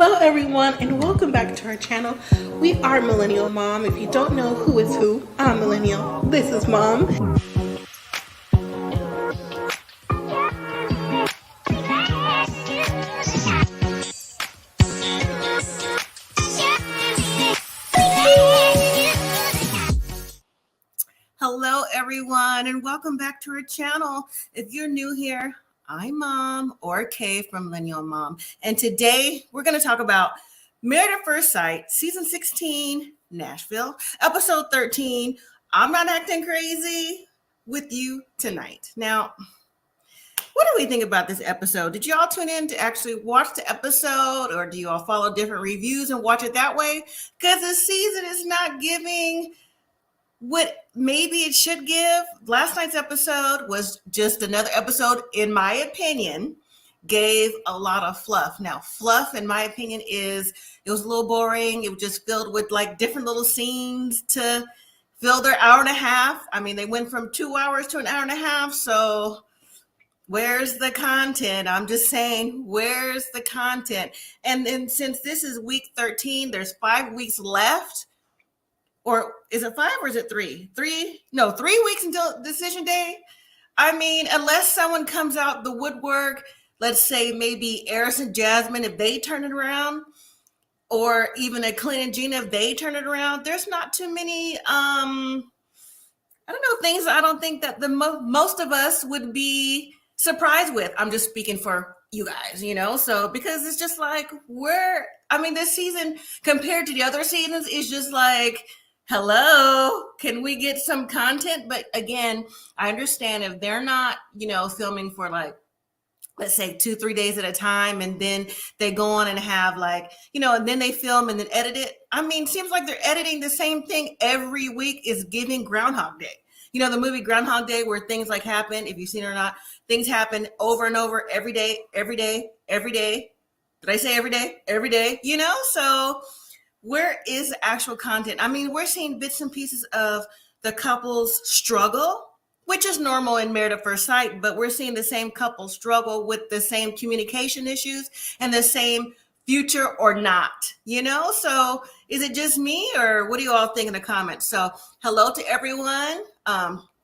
Hello everyone and welcome back to our channel. We are Millennial Mom. If you don't know who is who, I'm Millennial. This is Mom. Hello everyone and welcome back to our channel. If you're new here, I'm Mom or Kay from Millennial and Mom. And today we're going to talk about Married at First Sight, Season 16, Nashville, Episode 13, I'm Not Acting Crazy, with you tonight. Now, what do we think about this episode? Did you all tune in to actually watch the episode, or do you all follow different reviews and watch it that way? Because this season is not giving what maybe it should give. Last night's episode was just another episode, in my opinion, gave a lot of fluff. Now, fluff, in my opinion, it was a little boring. It was just filled with like different little scenes to fill their hour and a half. I mean, they went from 2 hours to an hour and a half. So where's the content? I'm just saying, where's the content? And then since this is week 13, there's 5 weeks left. Or is it 5 or is it 3? 3 weeks until decision day. I mean, unless someone comes out the woodwork, let's say maybe Eris and Jasmine, if they turn it around, or even a Clint and Gina, if they turn it around, there's not too many, things I don't think that most of us would be surprised with. I'm just speaking for you guys, so because it's just like, this season compared to the other seasons is just like, hello, can we get some content? But again, I understand if they're not, filming for like, let's say 2-3 days at a time, and then they go on and have like, and then they film and then edit it. I mean, seems like they're editing the same thing every week, is giving Groundhog Day. The movie Groundhog Day, where things like happen, if you've seen it or not, things happen over and over every day. Did I say every day? Every day, so where is the actual content? I mean, we're seeing bits and pieces of the couple's struggle, which is normal in Married at First Sight, but we're seeing the same couple struggle with the same communication issues and the same future or not, So is it just me, or what do you all think in the comments? So hello to everyone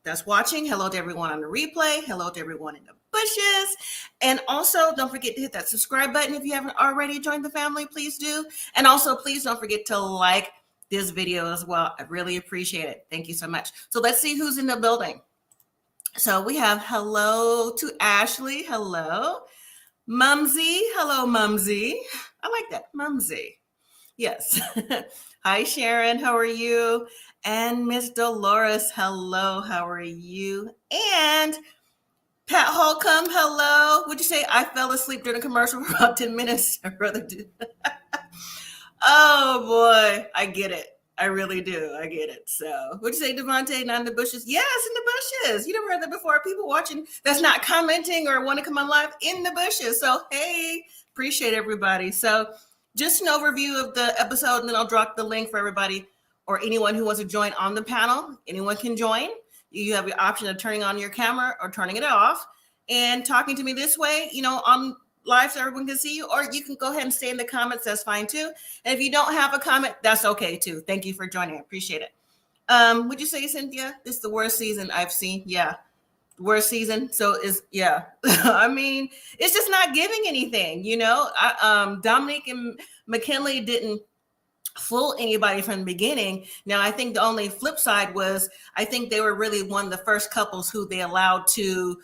that's watching. Hello to everyone on the replay. Hello to everyone in the bushes. And also, don't forget to hit that subscribe button if you haven't already joined the family. Please do. And also, please don't forget to like this video as well. I really appreciate it. Thank you so much. So let's see who's in the building. So we have hello to Ashley. Hello. Mumsy. Hello, Mumsy. I like that. Mumsy. Yes. Hi, Sharon. How are you? And Miss Dolores. Hello. How are you? And Pat Holcomb, hello. Would you say I fell asleep during a commercial for about 10 minutes? I'd rather do. Oh boy, I get it. I really do. I get it. So would you say, Devontae, not in the bushes? Yes, in the bushes. You never heard that before. People watching that's not commenting or want to come on live, in the bushes. So hey, appreciate everybody. So just an overview of the episode, and then I'll drop the link for everybody or anyone who wants to join on the panel. Anyone can join. You have the option of turning on your camera or turning it off and talking to me this way, on live so everyone can see you, or you can go ahead and stay in the comments. That's fine too. And if you don't have a comment, that's okay too. Thank you for joining. I appreciate it. Would you say, Cynthia, this is the worst season I've seen? Yeah. Worst season. So yeah. I mean, it's just not giving anything, Dominique and McKinley didn't fool anybody from the beginning. Now, I think the only flip side was, I think they were really one of the first couples who they allowed to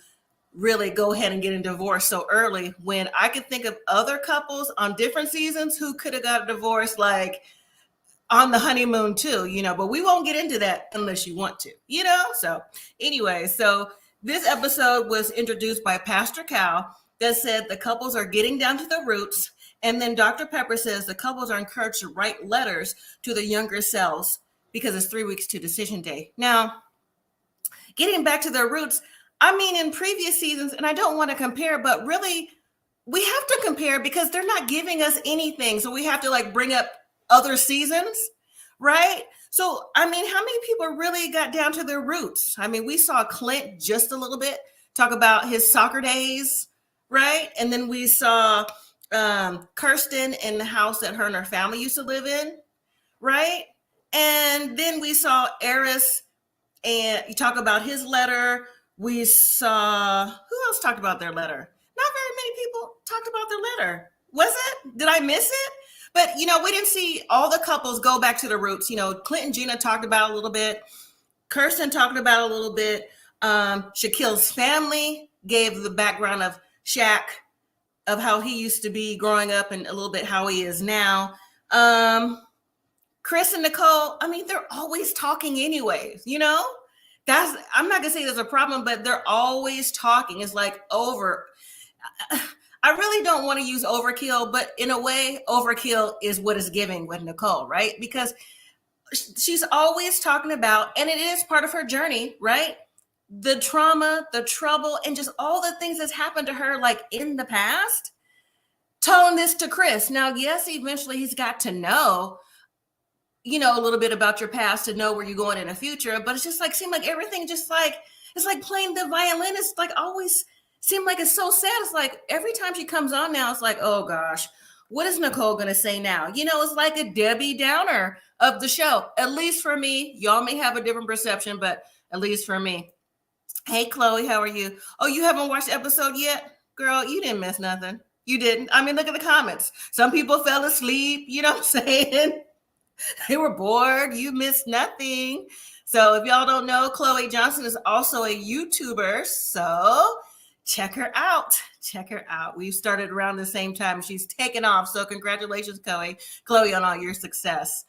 really go ahead and get a divorce so early, when I could think of other couples on different seasons who could have got a divorce like on the honeymoon too, but we won't get into that unless you want to, So anyway, so this episode was introduced by Pastor Cal that said the couples are getting down to the roots. And then Dr. Pepper says the couples are encouraged to write letters to the younger selves because it's 3 weeks to decision day. Now, getting back to their roots, I mean, in previous seasons, and I don't want to compare, but really we have to compare because they're not giving us anything. So we have to like bring up other seasons, right? So, I mean, how many people really got down to their roots? I mean, we saw Clint just a little bit talk about his soccer days, right? And then we saw Kirsten in the house that her and her family used to live in, right? And then we saw Eris, and you talk about his letter. We saw, who else talked about their letter? Not very many people talked about their letter. Was it? Did I miss it? But, we didn't see all the couples go back to the roots. Clint and Gina talked about it a little bit. Kirsten talked about it a little bit. Shaquille's family gave the background of Shaq, of how he used to be growing up and a little bit how he is now. Chris and Nicole, they're always talking anyways, I'm not gonna say there's a problem, but they're always talking. It's like I really don't want to use overkill, but in a way, overkill is what is giving with Nicole, right? Because she's always talking about, and it is part of her journey, right? The trauma, the trouble, and just all the things that's happened to her, like in the past, telling this to Chris. Now, yes, eventually he's got to know, a little bit about your past to know where you're going in the future, but it's just like, seemed like everything just like, it's like playing the violin. It's like always seemed like it's so sad. It's like every time she comes on now, it's like, oh gosh, what is Nicole going to say now? It's like a Debbie Downer of the show, at least for me. Y'all may have a different perception, but at least for me. Hey, Chloe, how are you? Oh, you haven't watched the episode yet? Girl, you didn't miss nothing. You didn't. Look at the comments. Some people fell asleep. You know what I'm saying? They were bored. You missed nothing. So if y'all don't know, Chloe Johnson is also a YouTuber. So check her out. Check her out. We started around the same time. She's taken off. So congratulations, Chloe, on all your success.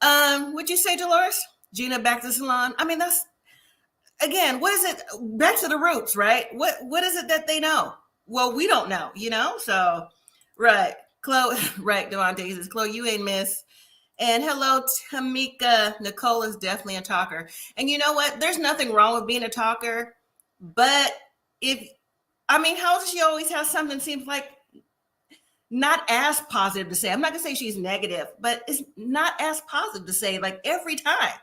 Would you say, Dolores? Gina back to salon? That's, again, what is it? Back to the roots, right? What is it that they know? Well, we don't know, So, right. Chloe, right, Devontae says, Chloe, you ain't miss. And hello, Tamika. Nicole is definitely a talker. And you know what? There's nothing wrong with being a talker. But how does she always have something seems like not as positive to say? I'm not going to say she's negative, but it's not as positive to say like every time,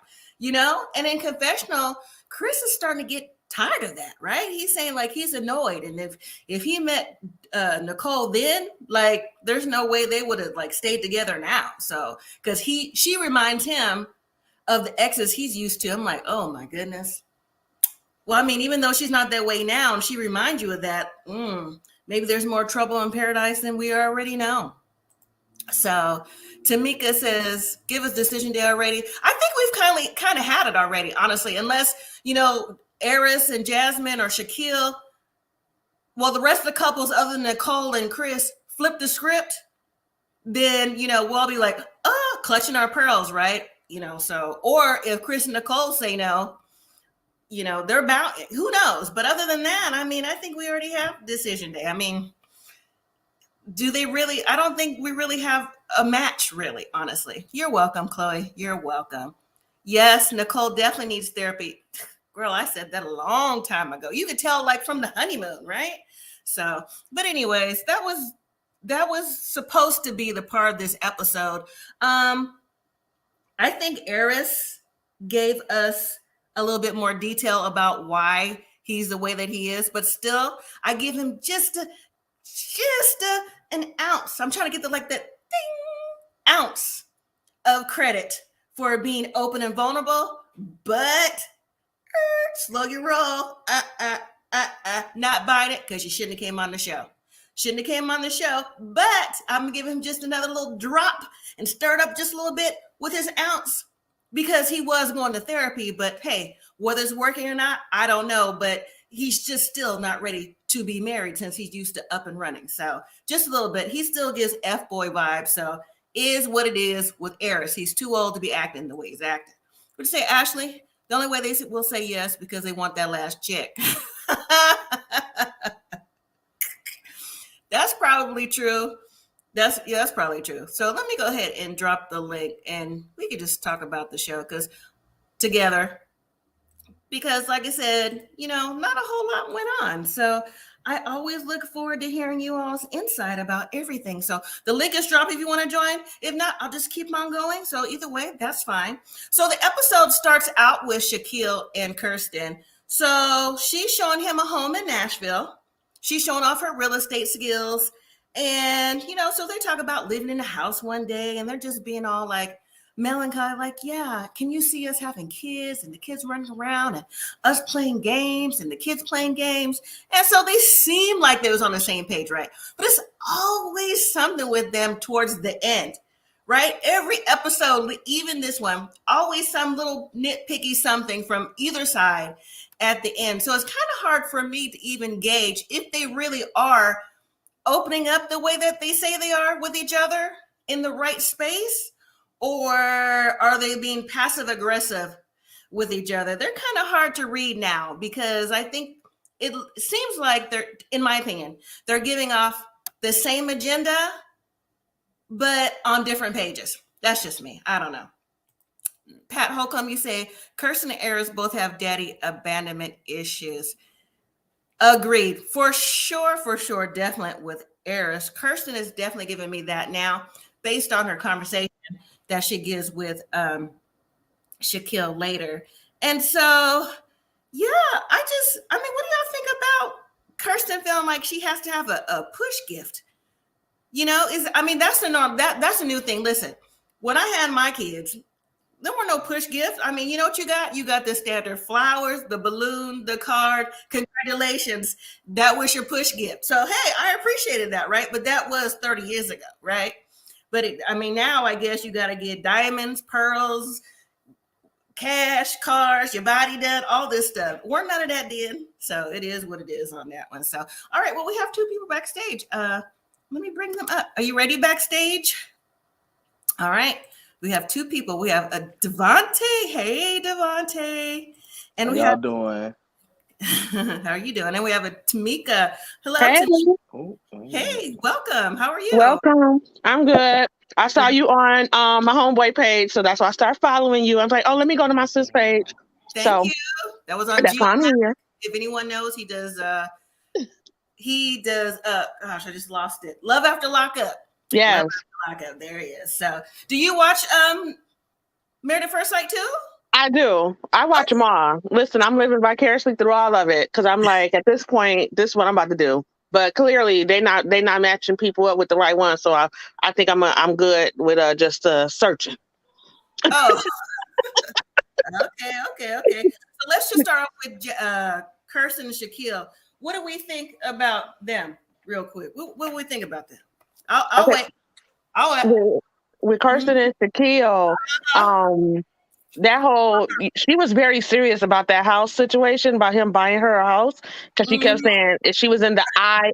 And in confessional, Chris is starting to get tired of that, right? He's saying like he's annoyed. And if he met Nicole then, like there's no way they would have like stayed together now. So because she reminds him of the exes he's used to. I'm like, oh my goodness. Well, even though she's not that way now, and she reminds you of that, maybe there's more trouble in paradise than we already know. So Tamika says, give us decision day already. I think we've kind of had it already, honestly, unless, Eris and Jasmine or Shaquille, well, the rest of the couples other than Nicole and Chris flip the script, then, we'll all be like, oh, clutching our pearls, right? So, or if Chris and Nicole say no, they're bound, who knows? But other than that, I think we already have decision day. Do they really? I don't think we really have a match, really, honestly. You're welcome, Chloe. You're welcome. Yes, Nicole definitely needs therapy. Girl, I said that a long time ago. You could tell like from the honeymoon, right? So, but anyways, that was supposed to be the part of this episode. I think Eris gave us a little bit more detail about why he's the way that he is, but still, I give him just an ounce. I'm trying to get that ding ounce of credit for being open and vulnerable, but slow your roll. Not buying it because you shouldn't have came on the show. But I'm gonna give him just another little drop and stir it up just a little bit with his ounce because he was going to therapy. But hey, whether it's working or not, I don't know. But he's just still not ready to be married since he's used to up and running. So just a little bit. He still gives F-boy vibes. So is what it is with Eris. He's too old to be acting the way he's acting. Would you say, Ashley? The only way they will say yes because they want that last check. That's probably true. That's probably true. So let me go ahead and drop the link and we can just talk about the show together. Because like I said, not a whole lot went on. So I always look forward to hearing you all's insight about everything. So the link is dropped if you want to join. If not, I'll just keep on going. So either way, that's fine. So the episode starts out with Shaquille and Kirsten. So she's showing him a home in Nashville. She's showing off her real estate skills. And, so they talk about living in a house one day and they're just being all like melancholy, like, yeah, can you see us having kids and the kids running around and us playing games and the kids playing games? And so they seem like they was on the same page, right? But it's always something with them towards the end, right? Every episode, even this one, always some little nitpicky something from either side at the end. So it's kind of hard for me to even gauge if they really are opening up the way that they say they are with each other in the right space, or are they being passive aggressive with each other? They're kind of hard to read now because I think it seems like they're, in my opinion, they're giving off the same agenda, but on different pages. That's just me. I don't know. Pat Holcomb, you say Kirsten and Eris both have daddy abandonment issues. Agreed. For sure. Definitely with Eris. Kirsten is definitely giving me that now based on her conversation that she gives with Shaquille later. And so, yeah, what do y'all think about Kirsten feeling like she has to have a push gift? That's the norm. That's a new thing. Listen, when I had my kids, there were no push gifts. I mean, you know what you got? You got the standard flowers, the balloon, the card. Congratulations. That was your push gift. So, hey, I appreciated that, right? But that was 30 years ago, right? But now I guess you got to get diamonds, pearls, cash, cars, your body done, all this stuff. We're none of that did. So it is what it is on that one. So, all right. Well, we have two people backstage. Let me bring them up. Are you ready backstage? All right. We have two people. We have a Devontae. Hey, Devontae. And How we y'all have doing? How are you doing? And we have a Tamika. Hello, Hey, Tamika. Oh, Hey, welcome. How are you? welcome. I'm good. I saw you on my homeboy page, so that's why I started following you. I was like, oh, let me go to my sis page. Thank So you. That was on that's why I'm here. If anyone knows, he does gosh, I just lost it. Love After Lockup. Yes, Love After Lockup. There he is. So do you watch Married at First Sight too? I do. I watch them all. Listen, I'm living vicariously through all of it because I'm like, at this point, this is what I'm about to do. But clearly, they not matching people up with the right one. So I think I'm good with just searching. Oh, okay. So let's just start off with Kirsten and Shaquille. What do we think about them, real quick? What do we think about them? I'll Okay. wait. I'll wait. With Kirsten and Shaquille, that whole she was very serious about that house situation, about him buying her a house, because she kept saying she was in the I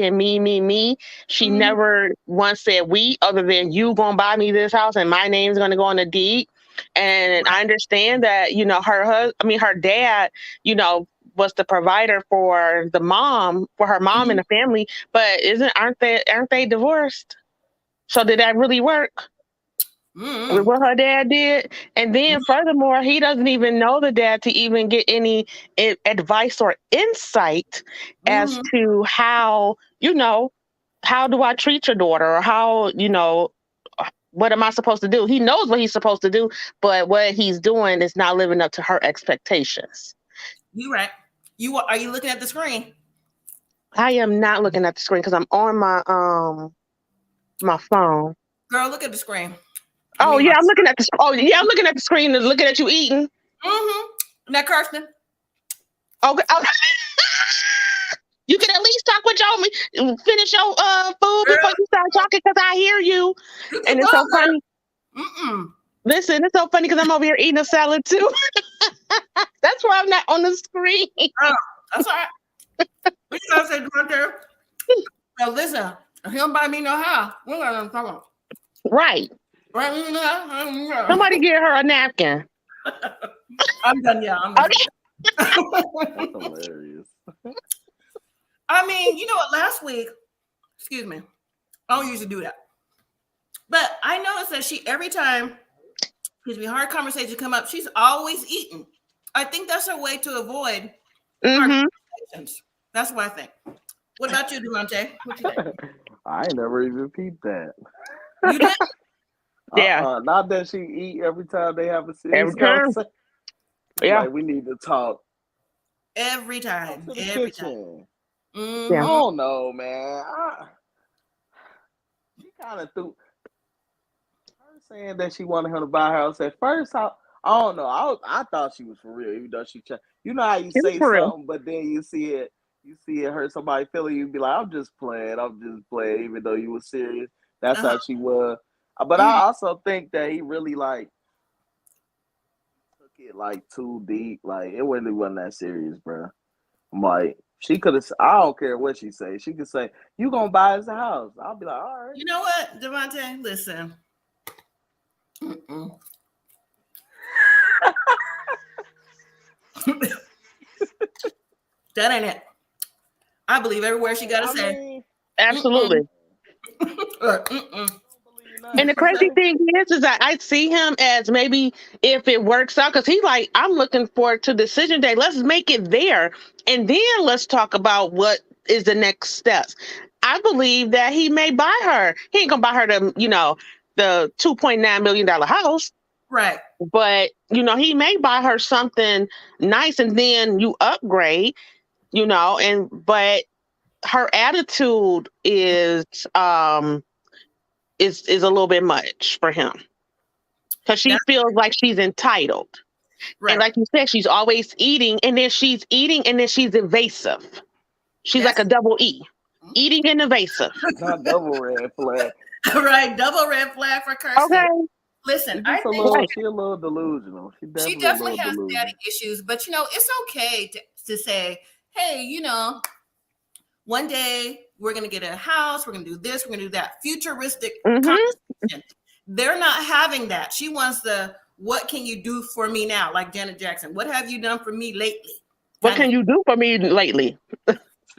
and me. She never once said we, other than you gonna buy me this house and my name's gonna go on the deed. And I understand that her dad, was the provider for her mom and the family, but aren't they divorced? So did that really work? With what her dad did? And then furthermore, he doesn't even know the dad to even get any advice or insight as to how do I treat your daughter, or how, what am I supposed to do? He knows what he's supposed to do, but what he's doing is not living up to her expectations. You right. Are you looking at the screen? I am not looking at the screen because I'm on my phone. Girl, look at the screen. I'm looking at I'm looking at the screen and looking at you eating. Now, Kirsten. Okay. You can at least talk with your finish your food before you start talking, because I hear you. And it's so funny. Listen, it's so funny because I'm over here eating a salad too. That's why I'm not on the screen. Oh, that's all right. What you gonna say, Devontae? So listen, if he don't buy me no house, we're gonna talk about. Right. Somebody get her a napkin. I'm done, yeah. Okay. that's hilarious. I mean, you know what? Last week, excuse me, I don't usually do that, but I noticed that every time, hard conversations come up, she's always eating. I think that's her way to avoid hard conversations. That's what I think. What about you, Devontae? What you think? I ain't never even peeped that. You did? Yeah. Not that she eat every time they have a serious Every time. conversation. Yeah. Like, we need to talk. Every time. To the Every kitchen. time. Yeah. I don't know, man. kind of threw her saying that she wanted him to buy her house. At first, I don't know. I thought she was for real, even though she. You know how you It's say for real. something, but then you see it hurt somebody feeling. You be like, I'm just playing, even though you were serious. That's how she was. But I also think that he really like took it like too deep. Like it really wasn't that serious, bro. I'm like, she could have. I don't care what she say. She could say, "You gonna buy us a house?" I'll be like, "All right." You know what, Devontae? Listen. That ain't it. I believe every word she got to say. Absolutely. And the crazy thing is that I see him as maybe if it works out, because he's like, I'm looking forward to decision day. Let's make it there. And then let's talk about what is the next steps. I believe that he may buy her. He ain't gonna buy her the $2.9 million house. Right. But, he may buy her something nice and then you upgrade, but her attitude is a little bit much for him because she feels like she's entitled. Right. And like you said, she's always eating and then she's evasive. She's like a double E, eating and evasive. Not double red flag. Right. Double red flag for Kirsten. Okay. Listen, she's a little delusional. She definitely has delusional. daddy issues, but it's okay to say, hey, one day we're gonna get a house, we're gonna do this, we're gonna do that. Futuristic conversation. They're not having that. She wants what can you do for me now? Like Janet Jackson. What have you done for me lately? What can you do for me lately?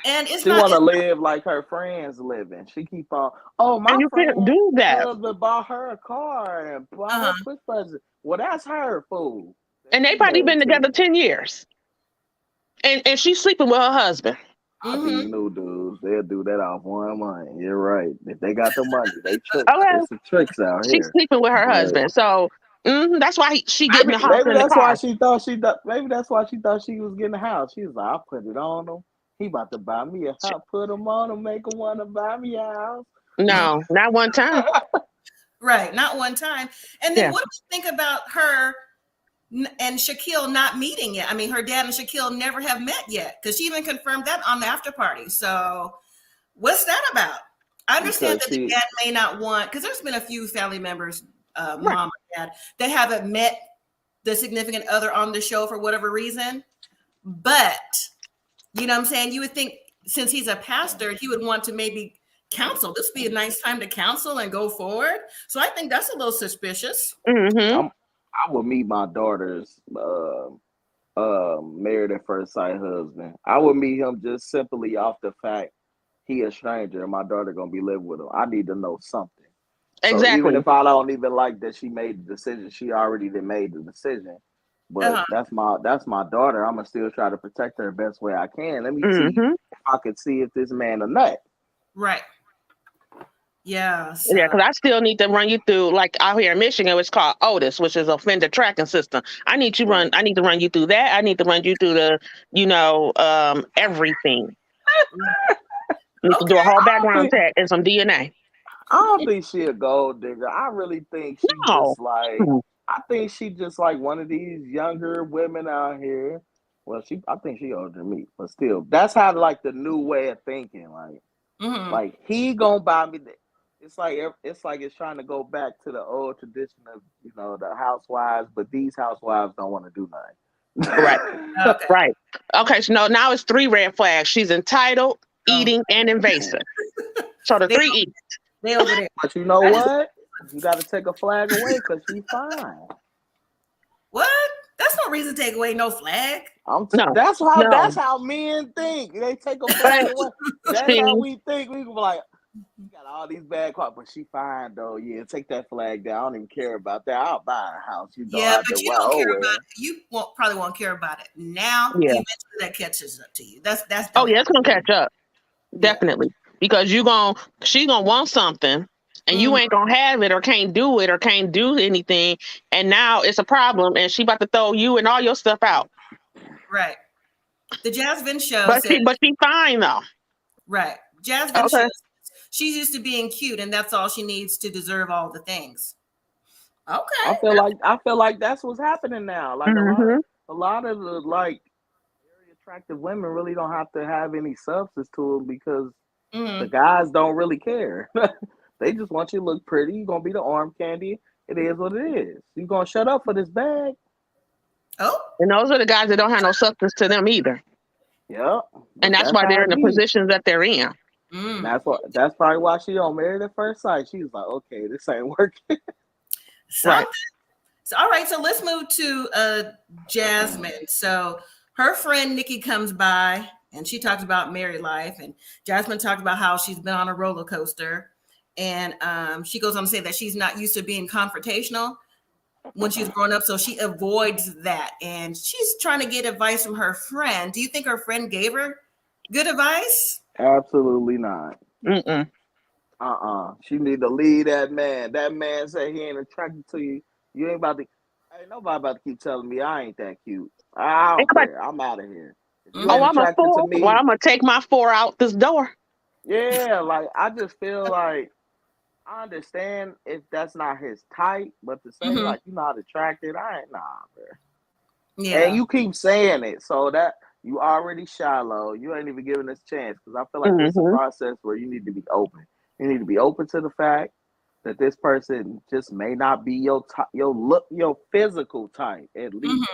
And she want to live like her friends living. She keep on. Oh, my friend can't do that. Husband bought her a car and bought her Christmas present. Well, that's her fool. And they probably been together 10 years. And she's sleeping with her husband. These new dudes, they'll do that off one money. You're right. If they got the money, they trick. Okay. There's some tricks out here. She's sleeping with her husband, so that's why she getting the house. Maybe that's why she thought Maybe that's why she thought she was getting a house. She was like, I'll put it on him. He about to buy me a house. Put him on him, make him want to buy me a house. No, not one time. Right, not one time. And then what do you think about her and Shaquille not meeting yet? I mean, her dad and Shaquille never have met yet because she even confirmed that on the after party. So what's that about? I understand that the dad may not want, because there's been a few family members, mom and dad, that haven't met the significant other on the show for whatever reason. But, you know what I'm saying? You would think since he's a pastor, he would want to maybe counsel. This would be a nice time to counsel and go forward. So I think that's a little suspicious. I would meet my daughter's married at first sight husband. I would meet him just simply off the fact he a stranger and my daughter gonna be living with him. I need to know something. Exactly. So even if I don't even like that she made the decision, she already made the decision. But that's my daughter. I'm gonna still try to protect her the best way I can. Let me see if I could see if this man a nut. Right. Yeah. Yeah, because I still need to run you through, like out here in Michigan, it's called Otis, which is offender tracking system. I need to run you through that. I need to run you through the, everything. Need to do a whole background check and some DNA. I don't think she a gold digger. I really think she just like one of these younger women out here. Well, I think she older than me, but still, that's how like the new way of thinking. Like he gonna buy me. It's like it's trying to go back to the old tradition of the housewives, but these housewives don't want to do nothing. Right. Okay. Right. Okay. So now it's 3 red flags. She's entitled, eating, and invasive. So the 3 E's. They over there. But you know what? You got to take a flag away because she's fine. What? That's no reason to take away no flag. That's how men think. They take a flag away. That's how we think. We can be like, you got all these bad qualities, but she fine though. Yeah, take that flag down. I don't even care about that. I'll buy a house. But you don't care about it. You probably won't care about it now. Yeah. Eventually that catches up to you. That's. Oh yeah, it's gonna catch up. Definitely, because she's gonna want something, and you ain't gonna have it, or can't do it, or can't do anything, and now it's a problem, and she about to throw you and all your stuff out. Right. The Jasmine show, but she's fine though. Right. Jasmine show. she's used to being cute, and that's all she needs to deserve all the things. Okay. I feel like that's what's happening now. Like a lot of the like very attractive women really don't have to have any substance to them because the guys don't really care. They just want you to look pretty. You're gonna be the arm candy. It is what it is. You gonna shut up for this bag? Oh, And those are the guys that don't have no substance to them either. Yeah. And that's why they're in the positions that they're in. That's probably why she on Married at First Sight. She was like, okay, this ain't working. right. So, all right, so let's move to Jasmine. So her friend Nikki comes by and she talks about married life, and Jasmine talked about how she's been on a roller coaster, and she goes on to say that she's not used to being confrontational when she's growing up, so she avoids that, and she's trying to get advice from her friend. Do you think her friend gave her good advice? Absolutely not. She need to leave that man. That man said he ain't attracted to you. You ain't about to. Ain't nobody about to keep telling me I ain't that cute. I don't care. I'm out of here. I'm a 4. Well, I'm gonna take my 4 out this door. Yeah, like I just feel like I understand if that's not his type, but to say like you're not attracted, I ain't bro. Yeah. And you keep saying it, so that you already shallow. You ain't even giving this chance because I feel like it's a process where you need to be open. You need to be open to the fact that this person just may not be your physical type at least.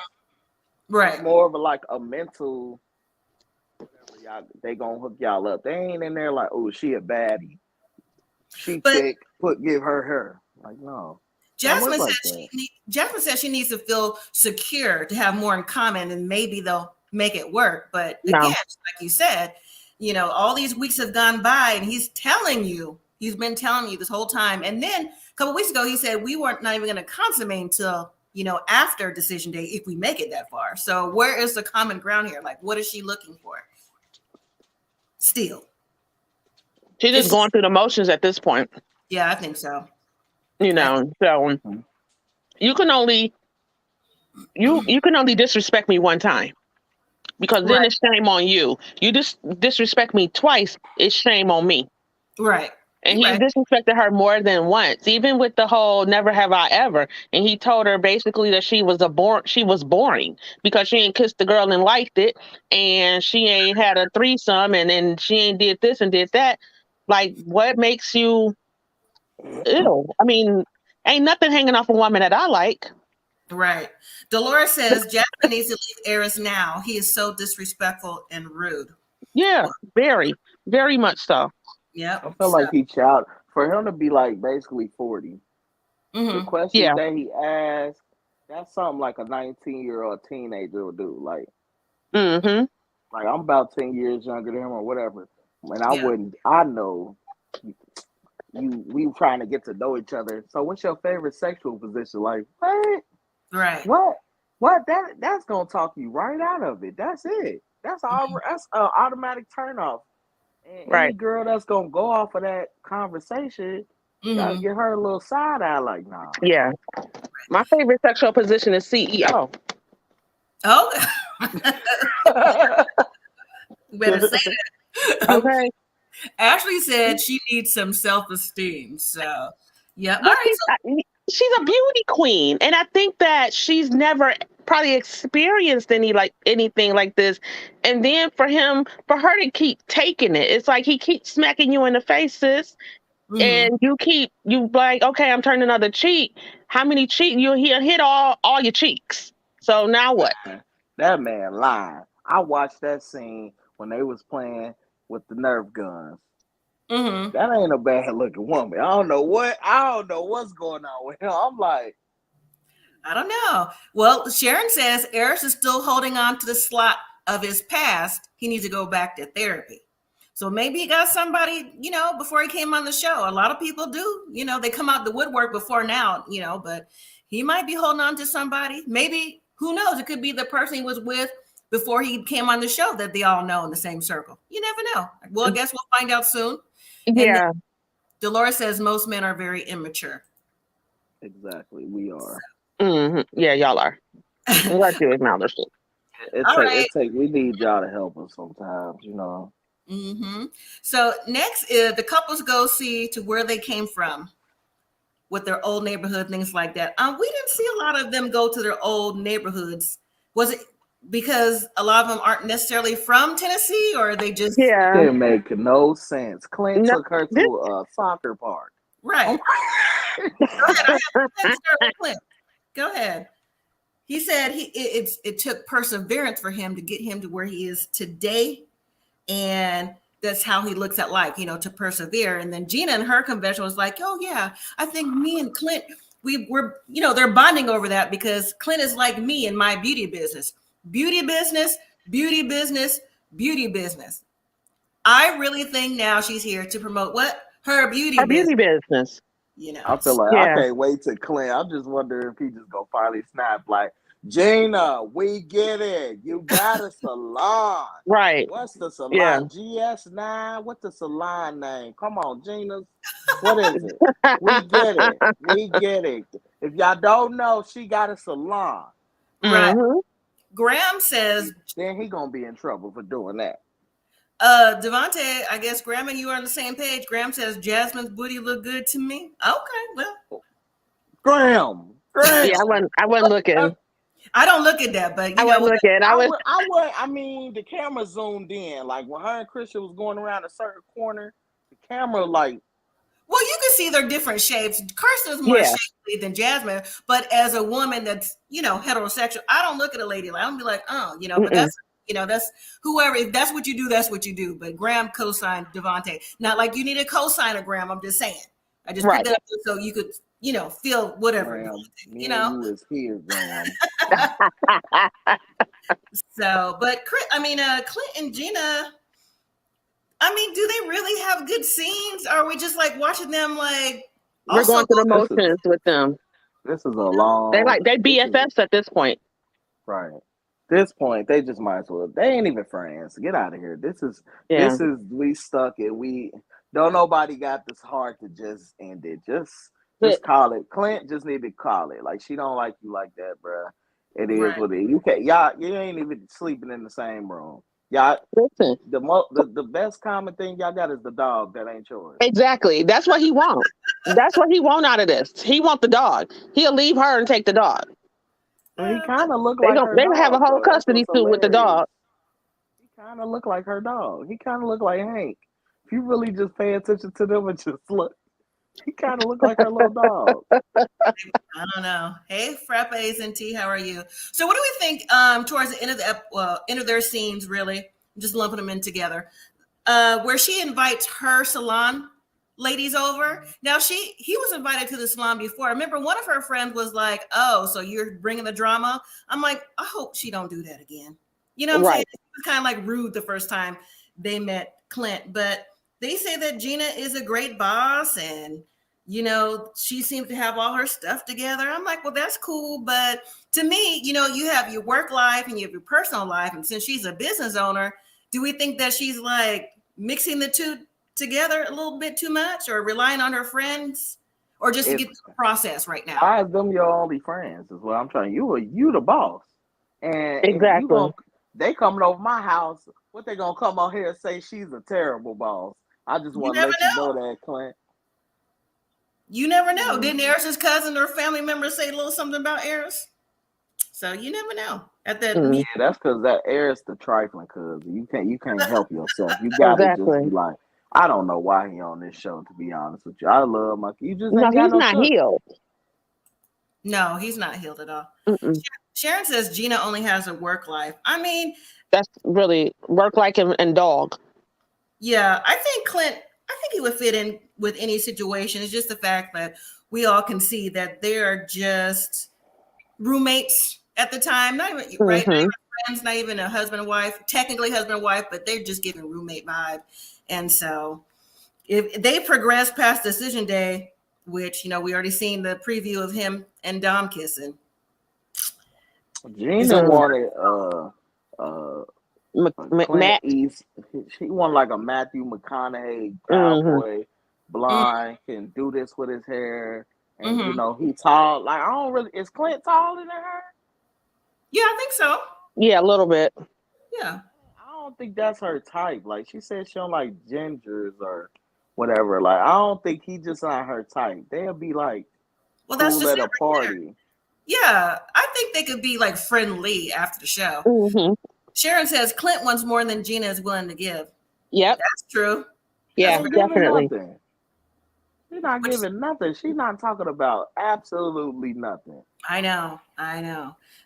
Right. It's more of a mental. They gonna hook y'all up. They ain't in there like, oh, she a baddie. She thick. Give her. Like, no. Jasmine says she needs to feel secure to have more in common, and maybe they'll make it work. But again, just like you said, all these weeks have gone by, and he's been telling you this whole time. And then a couple weeks ago, he said we weren't not even going to consummate until after decision day if we make it that far. So where is the common ground here? Like, what is she looking for? Still, she's just going through the motions at this point. Yeah, I think so. So you can only disrespect me one time, because then it's shame on you. You just disrespect me twice, it's shame on me. Right. And he disrespected her more than once, even with the whole never have I ever. And he told her basically that she was boring because she ain't kissed the girl and liked it, and she ain't had a threesome, and then she ain't did this and did that. Like, what makes you ill? I mean, ain't nothing hanging off a woman that I like. Right. Dolores says Jasmine needs to leave Eris now. He is so disrespectful and rude. Yeah, very, very much so. Yeah. I feel like he child for him to be like basically 40. The question that he asked, that's something like a 19-year-old teenager will do. Like, like I'm about 10 years younger than him or whatever. And I know we trying to get to know each other. So what's your favorite sexual position? Like, what? Right. What? That's gonna talk you right out of it. That's it. That's that's an automatic turn off. And any girl that's gonna go off of that conversation, you gotta get her a little side eye. Like, nah. Yeah. My favorite sexual position is CEO. Oh. Better say that. Okay. Ashley said she needs some self-esteem. So, yeah. All right. She's a beauty queen, and I think that she's never probably experienced anything like this. And then for her to keep taking it, it's like he keeps smacking you in the face, sis. And you like, okay, I'm turning another cheek. How many cheeks? He'll hit all your cheeks. So now what? That man lying. I watched that scene when they was playing with the Nerf guns. That ain't a bad looking woman. I don't know what's going on with him. I'm like, I don't know. Well, Sharon says Eris is still holding on to the slot of his past. He needs to go back to therapy. So maybe he got somebody, before he came on the show. A lot of people do, they come out the woodwork before now, but he might be holding on to somebody. Maybe, who knows? It could be the person he was with before he came on the show that they all know in the same circle. You never know. Well, I guess we'll find out soon. Yeah. And Dolores says most men are very immature. Exactly. We are. Yeah, y'all are. I'm glad you acknowledged it. We need y'all to help us sometimes, Mm-hmm. So next is the couples go see to where they came from with their old neighborhood, things like that. We didn't see a lot of them go to their old neighborhoods. Was it because a lot of them aren't necessarily from Tennessee, or they just Yeah. Didn't make no sense. Clint No, took her this, to a soccer park. right? Go ahead. I have Clint start with Clint. Go ahead. He said it took perseverance for him to get him to where he is today, and that's how he looks at life, to persevere. And then Gina in her convention was like, oh yeah, I think me and Clint, we're they're bonding over that because Clint is like me in my beauty business. Beauty business, beauty business, beauty business. I really think now she's here to promote what? Her beauty our business, beauty business. I feel like I Yeah. can't wait to Clint. I'm just wondering if he just gonna finally snap like, Gina, we get it. You got a salon. Right. What's the Yeah. salon? GS9? What's the salon name? Come on, Gina. What is it? We get it. We get it. If y'all don't know, she got a salon. right? Mm-hmm. Graham says, Then he gonna be in trouble for doing that. Devontae, I guess Graham and you are on the same page. Graham says Jasmine's booty look good to me. Okay, well, Graham. Yeah, I wasn't looking. I don't look at that, but I wasn't looking. I mean, the camera zoomed in. Like when her and Christian was going around a certain corner, the camera like. Well, you can see they're different shapes. Kirsten's more Yeah. shapely than Jasmine, but as a woman that's heterosexual, I don't look at a lady like I'm be like, oh, but that's whoever. If that's what you do, that's what you do. But Graham co-signed Devontae. Not like you need a co-signer, Graham. I'm just saying. I just Right. picked that up so you could feel whatever. Graham, You is here, Graham. So, but Clint and Gina. I mean, do they really have good scenes? Or are we just like watching them like We're also going through the motions with them. This is a long. They BFFs at this point. Right. This point, they just might as well. They ain't even friends. Get out of here. This is we stuck it. We don't nobody got this heart to just end it. Just call it. Clint just need to call it. Like she don't like you like that, bro. It is what it is. You can't. Y'all, you ain't even sleeping in the same room. Y'all, Listen. The best common thing y'all got is the dog that ain't yours. Exactly. That's what he wants. That's what he want out of this. He want the dog. He'll leave her and take the dog. Well, he kind of look like her They dog. have a whole Though. custody suit with the dog. He kind of look like her dog. He kind of look like Hank. If you really just pay attention to them and just look, he kind of look like her little dog. I don't know. Hey, Frappes and T, how are you? So, what do we think? Towards the end of end of their scenes, really, I'm just lumping them in together, where she invites her salon ladies over. Now, he was invited to the salon before. I remember one of her friends was like, "Oh, so you're bringing the drama?" I'm like, I hope she don't do that again. You know what I'm saying? It was kind of like rude the first time they met Clint, but they say that Gina is a great boss and she seems to have all her stuff together. I'm like, well, that's cool. But to me, you have your work life and you have your personal life. And since she's a business owner, do we think that she's like mixing the two together a little bit too much or relying on her friends or just to get the process right now? Why is them your only friends is what I'm trying. You the boss. And exactly. They coming over my house. What they gonna come on here and say she's a terrible boss? I just want to let you know that, Clint. You never know. Didn't Eris's cousin or family member say a little something about Eris? So you never know. At that meeting. Yeah, that's because that Eris the trifling cousin. You can't help yourself. You gotta just be like, I don't know why he on this show. To be honest with you, I love my. You just ain't got he's not healed. No, he's not healed at all. Mm-mm. Sharon says Gina only has a work life. I mean, that's really work life and dog. Yeah, I think he would fit in with any situation. It's just the fact that we all can see that they are just roommates at the time. Not even right, not even friends, not even a husband and wife. Technically husband and wife, but they're just giving roommate vibe. And so, if they progress past decision day, which we already seen the preview of him and Dom kissing. Gina wanted Clint East. She wanted like a Matthew McConaughey cowboy, blonde, can do this with his hair, and he tall. Like I don't really. Is Clint taller than her? Yeah, I think so. Yeah, a little bit. Yeah. I don't think that's her type. Like she said, she don't like gingers or whatever. Like I don't think he just not her type. They'll be like Well, that's cool just at it a right there. party. Yeah, I think they could be like friendly after the show. Mm-hmm. Sharon says Clint wants more than Gina is willing to give. Yep. That's true. Yeah, She's giving definitely. nothing. She's not giving nothing. She's not talking about absolutely nothing. I know.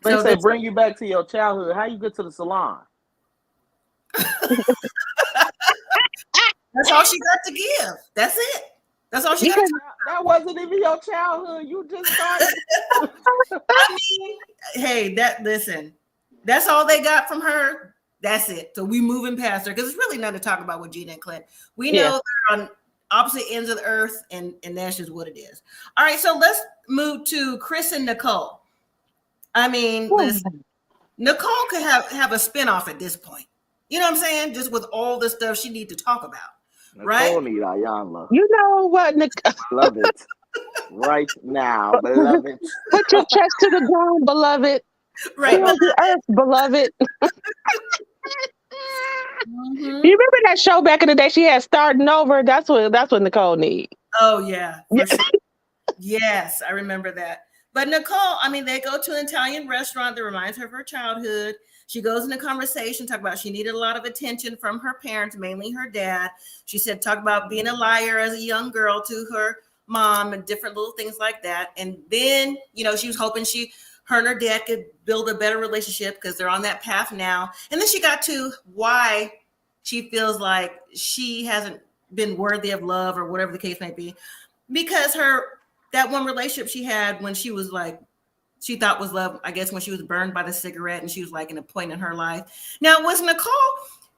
They So say bring you back to your childhood. How you get to the salon? that's all she got to give. That's it. That's all she got. That wasn't even your childhood. You just started. I mean, hey, listen. That's all they got from her. That's it. So we moving past her because it's really nothing to talk about with Gina and Clint. We know they're on opposite ends of the earth, and that's just what it is. All right, so let's move to Chris and Nicole. I mean, listen, Nicole could have a spinoff at this point. You know what I'm saying? Just with all the stuff she need to talk about. Right? Nicole need Ayanla. You know what, Love it. Right now, beloved. Put your chest to the ground, beloved. Right. Feel the earth, beloved. Mm-hmm. You remember that show back in the day? She had Starting Over. That's what Nicole need. Oh yeah. Sure. Yes, I remember that. But Nicole, I mean, they go to an Italian restaurant that reminds her of her childhood. She goes into conversation, talk about she needed a lot of attention from her parents, mainly her dad. She said, talk about being a liar as a young girl to her mom and different little things like that. And then, she was hoping her and her dad could build a better relationship because they're on that path now. And then she got to why she feels like she hasn't been worthy of love or whatever the case may be. Because that one relationship she had when she was like, she thought was love, I guess when she was burned by the cigarette and she was like in a point in her life. Now, was Nicole,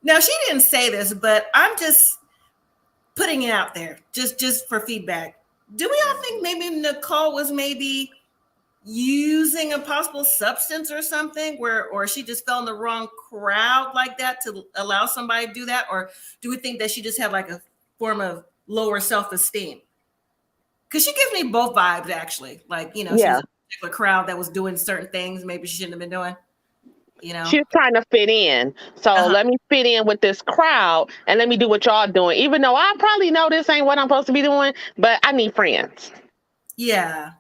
she didn't say this, but I'm just putting it out there just for feedback. Do we all think maybe Nicole was maybe using a possible substance or something or she just fell in the wrong crowd like that to allow somebody to do that? Or do we think that she just had like a form of lower self-esteem? Because she gives me both vibes, actually. Like, she's a particular crowd that was doing certain things maybe she shouldn't have been doing. She's trying to fit in. So let me fit in with this crowd and let me do what y'all doing. Even though I probably know this ain't what I'm supposed to be doing, but I need friends. Yeah,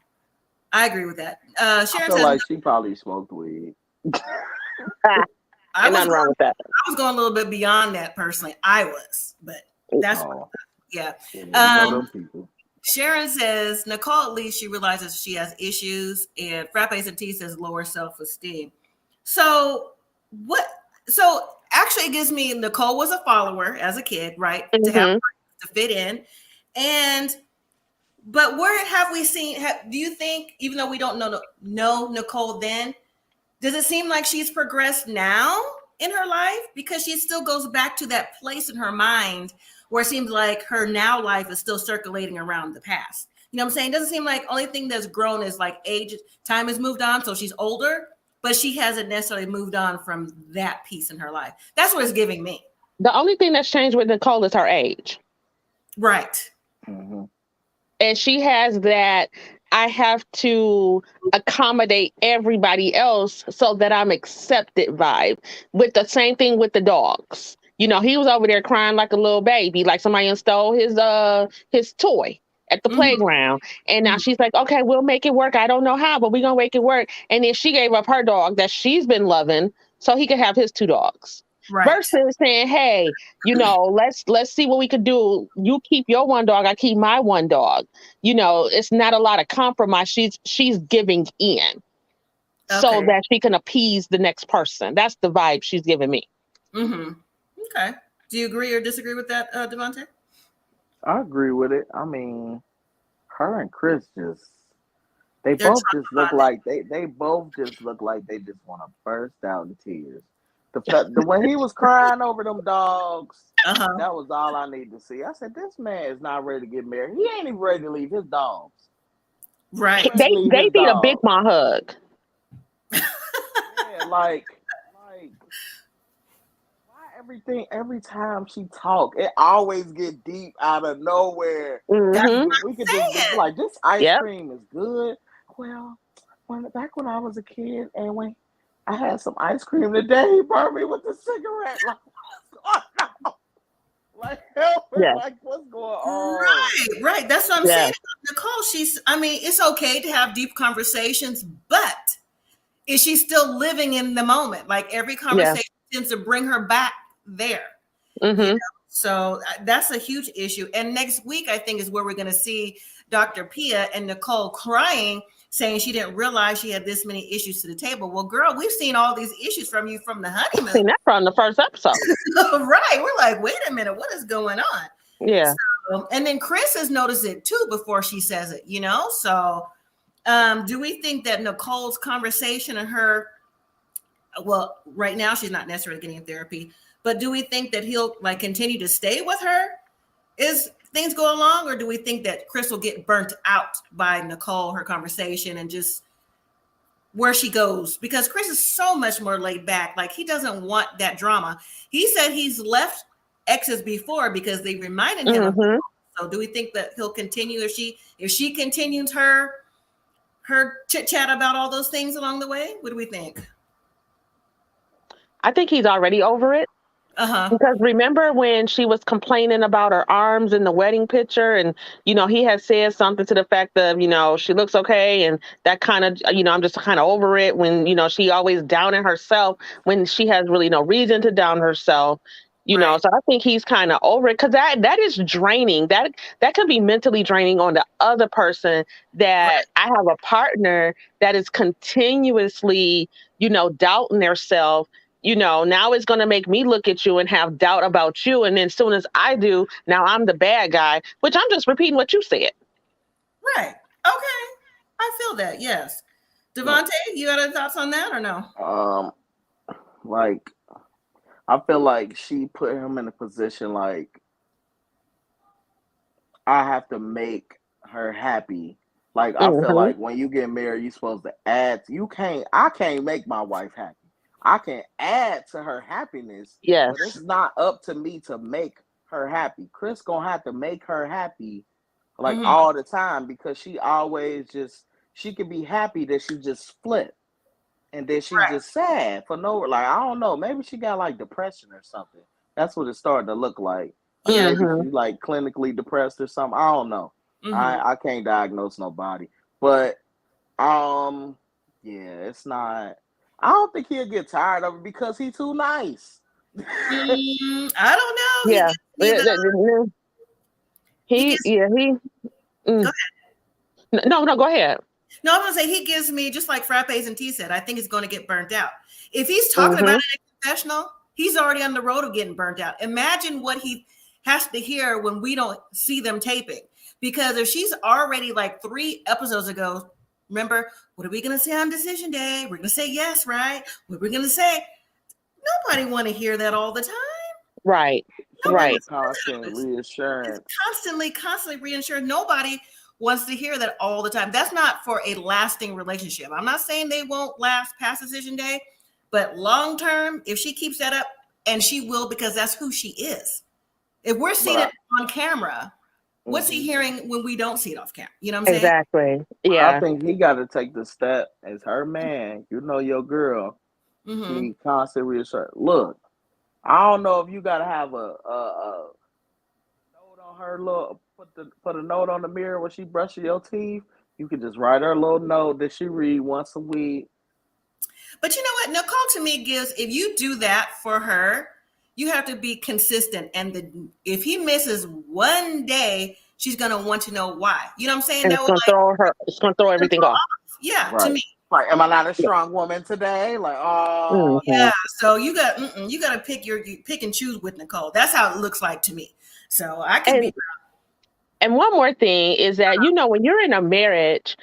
I agree with that. Sharon I feel like she probably smoked weed. Nothing wrong with that. I was going a little bit beyond that personally. I was, but that's yeah. Sharon says, Nicole, at least she realizes she has issues, and Frappes and T says lower self-esteem. So actually it gives me Nicole was a follower as a kid, right? To fit in. But where have we seen, do you think, even though we don't know Nicole then, does it seem like she's progressed now in her life? Because she still goes back to that place in her mind where it seems like her now life is still circulating around the past. You know what I'm saying? It doesn't seem like only thing that's grown is like age, time has moved on. So she's older, but she hasn't necessarily moved on from that piece in her life. That's what it's giving me. The only thing that's changed with Nicole is her age. Right. Mm-hmm. And she has that, I have to accommodate everybody else so that I'm accepted vibe. With the same thing with the dogs. He was over there crying like a little baby, like somebody stole his toy at the playground. And now she's like, okay, we'll make it work. I don't know how, but we're going to make it work. And then she gave up her dog that she's been loving so he could have his 2 dogs. Right. Versus saying, hey, let's see what we could do. You keep your 1 dog, I keep my 1 dog. It's not a lot of compromise. She's giving in so that she can appease the next person. That's the vibe she's giving me. Mm-hmm. Okay. Do you agree or disagree with that, Devontae? I agree with it. I mean, her and Chris they both just look like they just want to burst out in tears. When he was crying over them dogs, that was all I needed to see. I said, this man is not ready to get married. He ain't even ready to leave his dogs. Right. They need a big mom hug. Yeah, like every time she talk, it always get deep out of nowhere. Mm-hmm. We could just be like, this ice cream is good. Well, back when I was a kid and when I had some ice cream today, he burned me with the cigarette. on? Like, help me. Yeah. Like, what's going on? Right. That's what I'm Yeah. saying. Nicole, I mean, it's okay to have deep conversations, but is she still living in the moment? Like every conversation tends to bring her back there. Mm-hmm. You know? So that's a huge issue. And next week, I think, is where we're going to see Dr. Pia and Nicole crying, saying she didn't realize she had this many issues to the table. Well, girl, we've seen all these issues from you from the honeymoon. Seen that from the first episode. Right. We're like, wait a minute, what is going on? Yeah. So, and then Chris has noticed it too before she says it, you know? So do we think that Nicole's conversation and her, well, right now she's not necessarily getting therapy, but do we think that he'll like continue to stay with her as things go along? Or do we think that Chris will get burnt out by Nicole, her conversation, and just where she goes? Because Chris is so much more laid back. Like he doesn't want that drama. He said he's left exes before because they reminded him of it. So do we think that he'll continue if she continues her chit chat about all those things along the way? What do we think? I think he's already over it. Because remember when she was complaining about her arms in the wedding picture, and he had said something to the fact of she looks okay, and that kind of I'm just kind of over it when she always downing herself when she has really no reason to down herself. Right. So I think he's kind of over it because that is draining. That can be mentally draining on the other person. That I have a partner that is continuously doubting themselves. Now it's going to make me look at you and have doubt about you. And then as soon as I do, now I'm the bad guy, which I'm just repeating what you said. Right. Okay. I feel that. Yes. Devontae, you got any thoughts on that or no? Like, I feel like she put him in a position like, I have to make her happy. Like, I feel like when you get married, you're supposed to add. I can't make my wife happy. I can add to her happiness, yes, but it's not up to me to make her happy. Chris gonna have to make her happy like all the time because she always she can be happy that she just split and then she just sad for no, like, I don't know, maybe she got like depression or something. That's what it's starting to look like. Maybe she like clinically depressed or something. I don't know. I can't diagnose nobody, but yeah, it's not. I don't think he'll get tired of it because he's too nice. I don't know. Yeah. No, go ahead. No, I'm gonna say he gives me, just like Frappes and T said, I think he's going to get burnt out. If he's talking about it in a confessional, he's already on the road of getting burnt out. Imagine what he has to hear when we don't see them taping. Because if she's already like 3 episodes ago, remember, what are we going to say on decision day? We're going to say yes, right? What are we going to say? Nobody want to hear that all the time. Right. Nobody Constant reassurance. Constantly reassuring. Nobody wants to hear that all the time. That's not for a lasting relationship. I'm not saying they won't last past decision day, but long term, if she keeps that up, and she will, because that's who she is. If we're seeing it on camera, what's he hearing when we don't see it off camera? You know what I'm saying? Exactly. Yeah. I think he got to take the step as her man. Your girl. He constantly reassure. Look, I don't know if you got to have a note on her. Put a note on the mirror when she brushes your teeth. You can just write her a little note that she read once a week. But you know what? Nicole to me gives, if you do that for her, you have to be consistent. And if he misses one day, she's going to want to know why. You know what I'm saying? And it's going to throw everything off. Yeah, right. To me. Like, am I not a strong woman today? Like, yeah. So you got to pick and choose with Nicole. That's how it looks like to me. So I can be. And one more thing is that when you're in a marriage,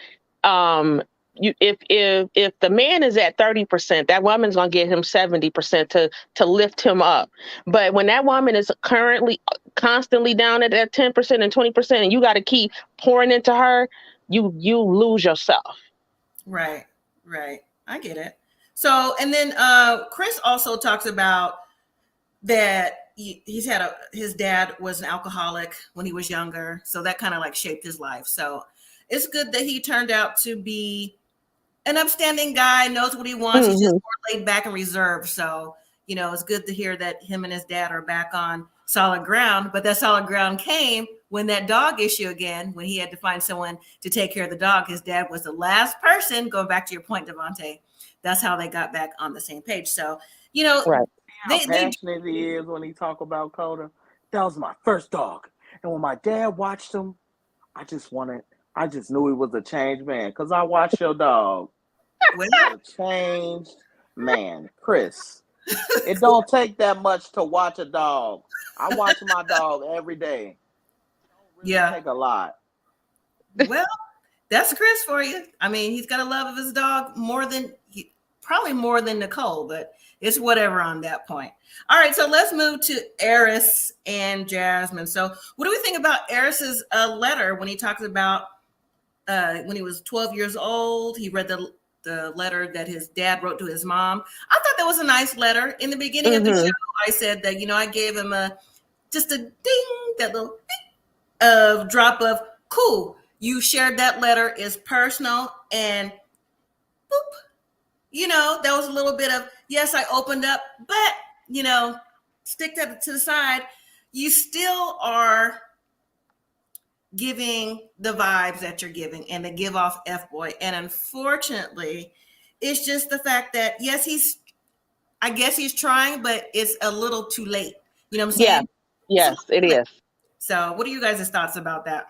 if the man is at 30%, that woman's gonna get him 70% to lift him up. But when that woman is constantly down at that 10% and 20%, and you got to keep pouring into her, you lose yourself. Right. I get it. So, and then Chris also talks about that his dad was an alcoholic when he was younger, so that kind of like shaped his life. So it's good that he turned out to be an upstanding guy, knows what he wants. He's just more laid back and reserved. So it's good to hear that him and his dad are back on solid ground. But that solid ground came when that dog issue again, when he had to find someone to take care of the dog. His dad was the last person, going back to your point, Devontae. That's how they got back on the same page. So, Right. How passionate he is when he talk about Coda. That was my first dog. And when my dad watched him, I just knew he was a changed man. Because I watched your dog. A changed man. Chris, it don't take that much to watch a dog. I watch my dog every day. It don't really take a lot. Well, that's Chris for you. I mean, he's got a love of his dog probably more than Nicole, but it's whatever on that point. All right, so let's move to Eris and Jasmine. So what do we think about Eris's letter when he talks about when he was 12 years old? He read the letter that his dad wrote to his mom. I thought that was a nice letter. In the beginning of the show, I said that, I gave him just a ding, that little ding of drop of cool. You shared that letter, is personal, and boop. That was a little bit of, yes, I opened up, but, stick that to the side. You still are giving the vibes that you're giving and the give off F-boy. And unfortunately, it's just the fact that, yes, I guess he's trying, but it's a little too late. You know what I'm saying? Yeah. Yes, it is. So what are you guys' thoughts about that?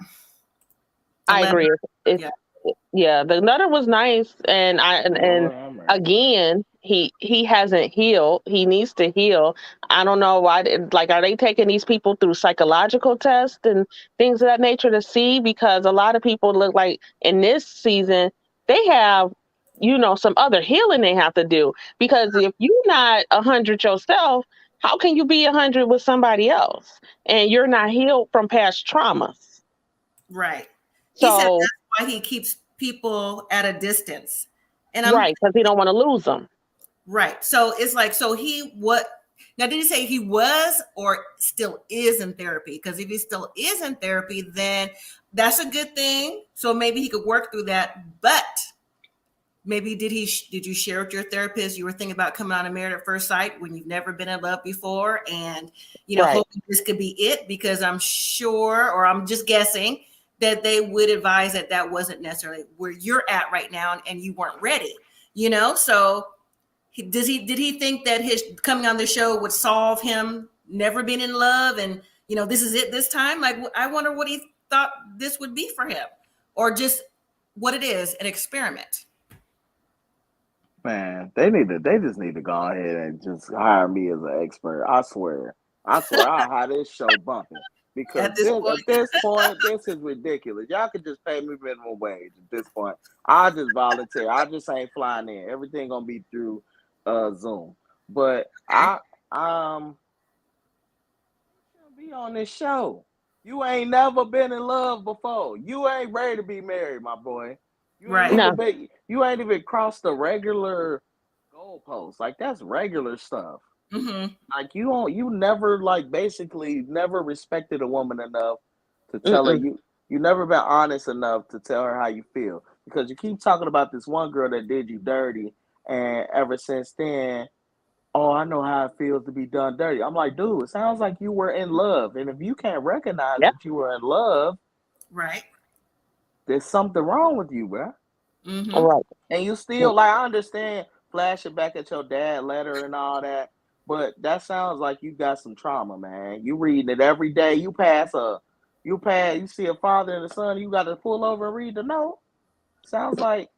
I agree. Yeah, the letter was nice, and again, he hasn't healed. He needs to heal. I don't know why. Like, are they taking these people through psychological tests and things of that nature to see? Because a lot of people look like in this season they have, some other healing they have to do. Because if you're not 100 yourself, how can you be 100 with somebody else? And you're not healed from past traumas. Right. He said that's why he keeps people at a distance. And right, because he don't want to lose them. Right. So it's like, now did he say he was or still is in therapy? Because if he still is in therapy, then that's a good thing. So maybe he could work through that. But maybe did you share with your therapist you were thinking about coming on a Married at First Sight when you've never been in love before? And, hoping this could be it, because I'm sure, or I'm just guessing, that they would advise that wasn't necessarily where you're at right now and you weren't ready, So did he think that his coming on the show would solve him never being in love and, this is it this time? Like, I wonder what he thought this would be for him, or just what it is, an experiment. Man, they just need to go ahead and just hire me as an expert. I swear I'll have this show bumping. Because at this point, this is ridiculous. Y'all could just pay me minimum wage at this point. I'll just volunteer. I just ain't flying in. Everything gonna be through Zoom. But I be on this show. You ain't never been in love before. You ain't ready to be married, my boy. You ain't even crossed the regular goalpost. Like, that's regular stuff. Mm-hmm. Like, you never, like, basically never respected a woman enough to tell her you never been honest enough to tell her how you feel, because you keep talking about this one girl that did you dirty, and ever since then, I know how it feels to be done dirty. I'm like, dude, it sounds like you were in love, and if you can't recognize that you were in love, right, there's something wrong with you, bro. Mm-hmm. All right. And you still, like, I understand flashing back at your dad letter and all that. But that sounds like you got some trauma, man. You reading it every day. You see a father and a son, you got to pull over and read the note. Sounds like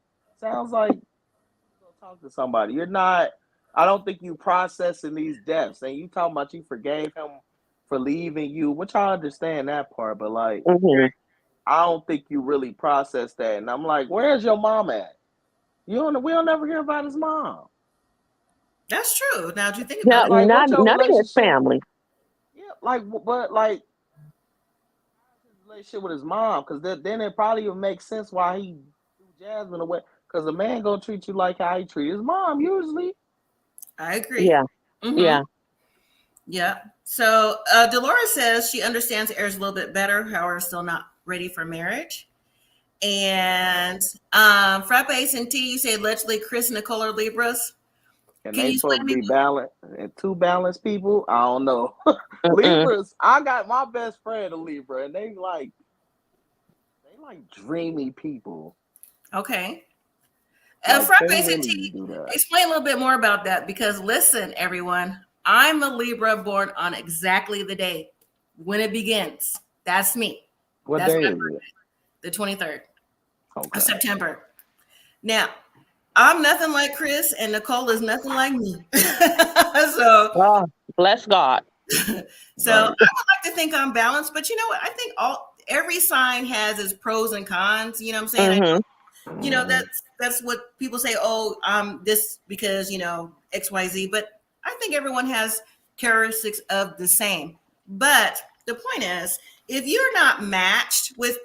you go talk to somebody. You're not, I don't think you processing these deaths. And you talking about you forgave him for leaving you, which I understand that part, but like, I don't think you really process that. And I'm like, where's your mom at? We don't ever hear about his mom. That's true. Now, do you think about like, not in his family? Yeah, but his relationship with his mom, because then it probably would make sense why he threw Jasmine away. Because a man gonna treat you like how he treat his mom usually. I agree. Yeah, yeah. So Dolores says she understands Eris a little bit better, however, still not ready for marriage. And Frappe and T, you say allegedly Chris and Nicole are Libras. And Can they you explain supposed to to me? be balanced and two balanced people. I don't know. Mm-mm. Libras, I got my best friend a Libra, and they like dreamy people. Okay. Like Frappe they and really T, do that. explain a little bit more about that because listen, everyone, I'm a Libra born on exactly the day when it begins. That's me. What That's day my is it? the 23rd of Okay. September. Now, I'm nothing like Chris, and Nicole is nothing like me. so, Oh, bless God. so I would like to think I'm balanced, but you know what? I think every sign has its pros and cons. You know what I'm saying? Mm-hmm. You know, that's what people say, oh, this because, you know, XYZ. But I think everyone has characteristics of the same. But the point is, if you're not matched with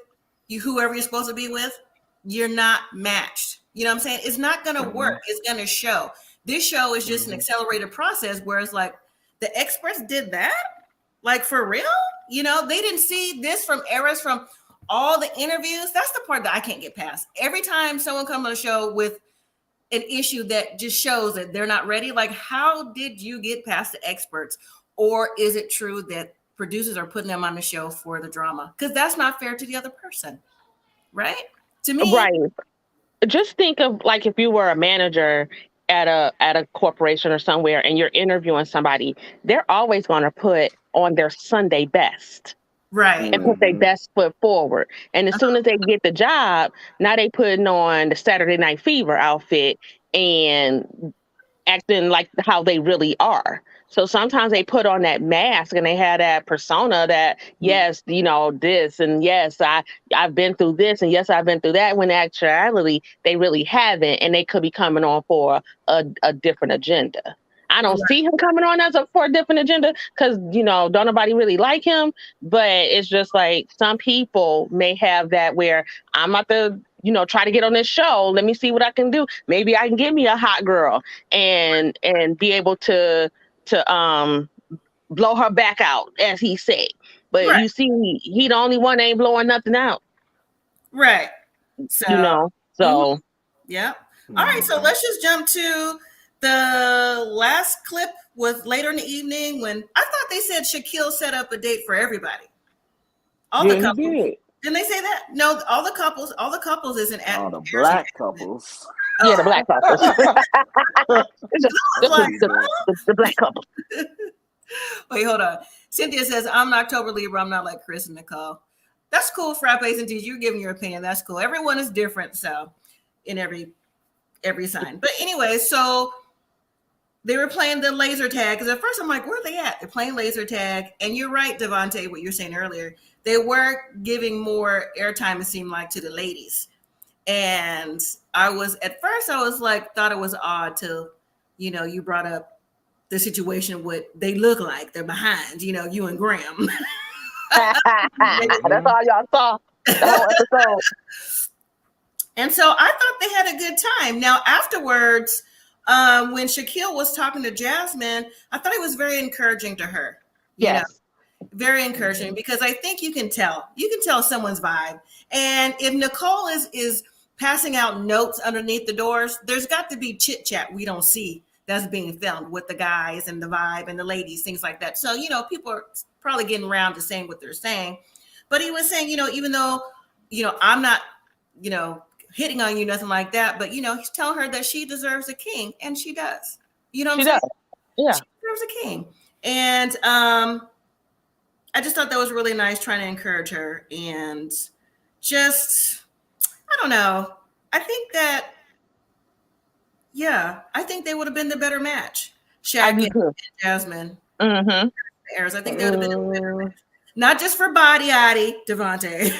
whoever you're supposed to be with, you're not matched. You know what I'm saying? It's not going to work. It's going to show. This show is just an accelerated process, whereas like the experts did that, like for real. You know, they didn't see this from eras from all the interviews. That's the part that I can't get past. Every time someone comes on a show with an issue that just shows that they're not ready, like how did you get past the experts? Or is it true that producers are putting them on the show for the drama? Because that's not fair to the other person, right? To me, Right. Just think of like if you were a manager at a corporation or somewhere and you're interviewing somebody, they're always going to put on their Sunday best right, and put their best foot forward. And as soon as they get the job, now they putting on the Saturday Night Fever outfit and acting like how they really are. So sometimes they put on that mask and they have that persona that, yes, you know, this, and yes, I've been through this, and yes, I've been through that, when in actuality, they really haven't, and they could be coming on for a different agenda. I don't see him coming on for a different agenda because, you know, don't nobody really like him. But it's just like some people may have that where I'm about to, you know, try to get on this show. Let me see what I can do. Maybe I can get me a hot girl and be able to blow her back out, as he said. But right, you see, he the only one that ain't blowing nothing out, right. you So, know. So yeah. All right, so let's just jump to the last clip was later in the evening when I thought they said Shaquille set up a date for everybody. All the Yeah, he couples. did. Didn't they say that? No, all the couples isn't at All the black couples. yeah, the black couples, like, the black couple. wait, hold on. Cynthia says, I'm an October Libra. I'm not like Chris and Nicole. That's cool, Frappes and Teas. You're giving your opinion. That's cool. Everyone is different, so in every sign. But anyway, so they were playing the laser tag because at first I'm like, where are they at? They're playing laser tag. And you're right, Devontae, what you're saying earlier. They were giving more airtime, it seemed like, to the ladies. And at first I was like, thought it was odd till, you know, you brought up the situation, what they look like. They're behind, you know, you and Graham. That's all y'all saw the whole episode. And so I thought they had a good time. Now, afterwards, when Shaquille was talking to Jasmine, I thought it was very encouraging to her. You know, very encouraging because I think you can tell someone's vibe. And if Nicole is passing out notes underneath the doors, there's got to be chit chat we don't see that's being filmed with the guys and the vibe and the ladies, things like that. So, you know, people are probably getting around to saying what they're saying. But he was saying, you know, even though, you know, I'm not, you know, hitting on you, nothing like that. But, you know, he's telling her that she deserves a king. And she does. You know what I'm saying? Yeah. She deserves a king. And I just thought that was really nice, trying to encourage her. And just, I don't know. I think that, yeah, I think they would have been the better match. Shaq and Jasmine. Mm-hmm. I think they would have been a better match. Not just for body, Devontae.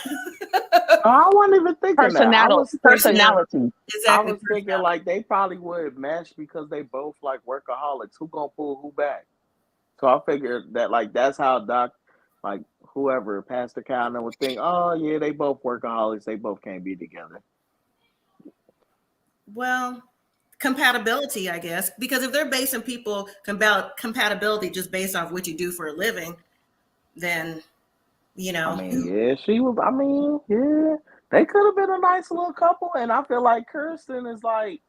I wasn't even thinking that. Personality. Exactly. I was thinking like they probably would match because they both like workaholics. Who gonna pull who back? So I figured that like that's how whoever Pastor Calvin would think. Oh yeah, they both workaholics. They both can't be together. Well, compatibility, I guess, because if they're basing people compatibility just based off what you do for a living, then you know. I mean, yeah, she was. I mean, yeah, they could have been a nice little couple, and I feel like Kirsten is like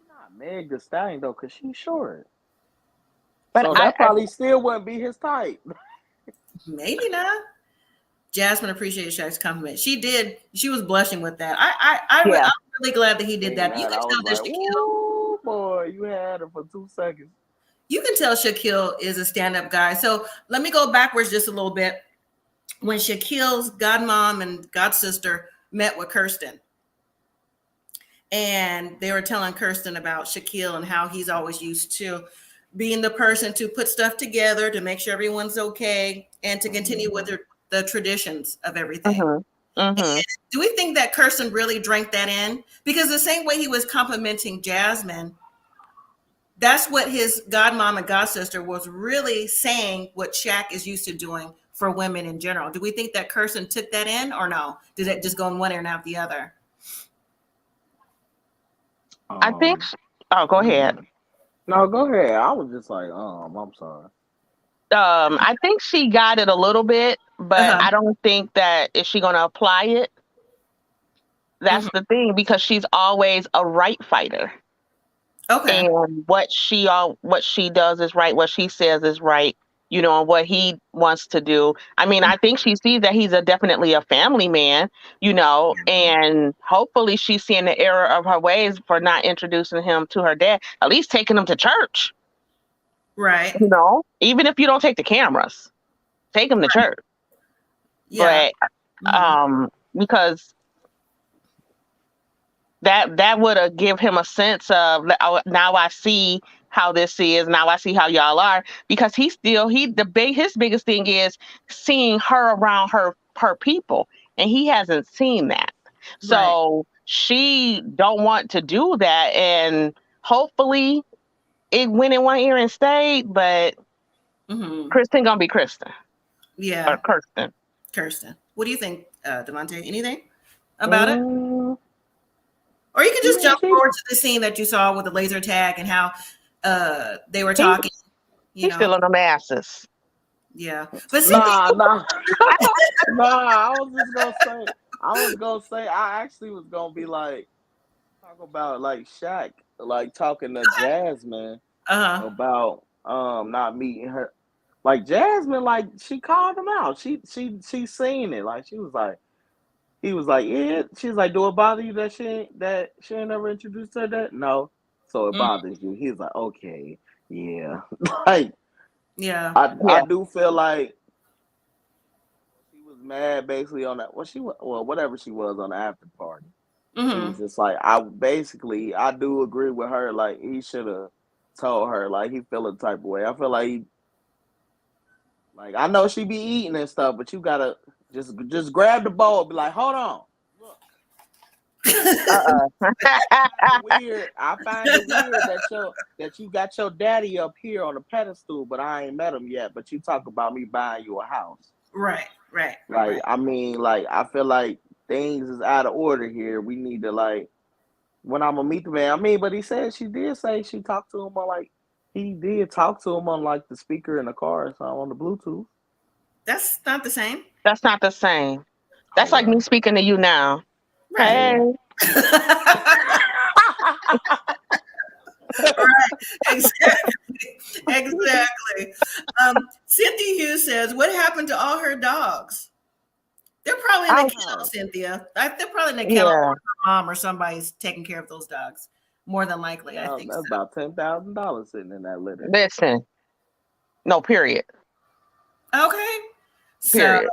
not Meg Thee Stallion though, cause she's short. But So that probably still wouldn't be his type. Maybe not. Jasmine appreciated Shaq's compliment. She did. She was blushing with that. I'm really glad that he did that. You can I tell was that like, Shaquille. "Ooh, boy, you had her for 2 seconds." You can tell Shaquille is a stand-up guy. So let me go backwards just a little bit. When Shaquille's godmom and godsister met with Kirsten, and they were telling Kirsten about Shaquille and how he's always used to being the person to put stuff together to make sure everyone's okay and to continue with the traditions of everything. Do we think that Kirsten really drank that in? Because the same way he was complimenting Jasmine, that's what his godmom and godsister was really saying what Shaq is used to doing for women in general. Do we think that Kirsten took that in or no? Did it just go in one ear and out the other? I think. Oh, go ahead. No, go ahead. I was just like, I'm sorry. I think she got it a little bit, but I don't think that is she going to apply it. That's the thing, because she's always a right fighter. Okay. And what she does is right. What she says is right. You know, and what he wants to do. I mean, I think she sees that he's definitely a family man, you know, and hopefully she's seeing the error of her ways for not introducing him to her dad, at least taking him to church. Right. You know, even if you don't take the cameras, take him to church. Yeah. But because that would have give him a sense of, now I see how this is, now I see how y'all are, because his biggest thing is seeing her around her people, and he hasn't seen that. So she don't want to do that, and hopefully it went in one ear and stayed, but Kristen gonna be Kristen. Yeah. Or Kirsten. What do you think, Devontae? Anything about it? Or you can just jump forward to the scene that you saw with the laser tag and how they were talking. He's still on them asses. Yeah. But Nah. I was gonna say, I actually was gonna be like, talk about like Shaq, like talking to Jasmine about not meeting her. Like Jasmine, like she called him out. She seen it. Like he was like, yeah. She's like, do it bother you that she ain't never introduced her that? No. So it bothers you. He's like, okay, yeah. Like, yeah. I do feel like she was mad basically on that. Whatever she was on the after party. It was just like, I do agree with her. Like he should have told her, like he feel a type of way. I feel like like I know she be eating and stuff, but you gotta just grab the bowl and be like, hold on. Look. I find it weird that you got your daddy up here on a pedestal, but I ain't met him yet. But you talk about me buying you a house. Right. Like, I mean, like I feel like things is out of order here. We need to like, when I'm gonna meet the man. I mean, but she did say she talked to him on like, he did talk to him on like the speaker in the car, so on the Bluetooth. That's not the same. That's not the same. That's like me speaking to you now. Right. Hey. Right. Exactly. Cynthia Hughes says, what happened to all her dogs? They're probably in the kennel, Cynthia. They're probably in the kennel, or her mom or somebody's taking care of those dogs. More than likely, I think that's about $10,000 sitting in that litter. Listen. No, period. Okay. Period. So,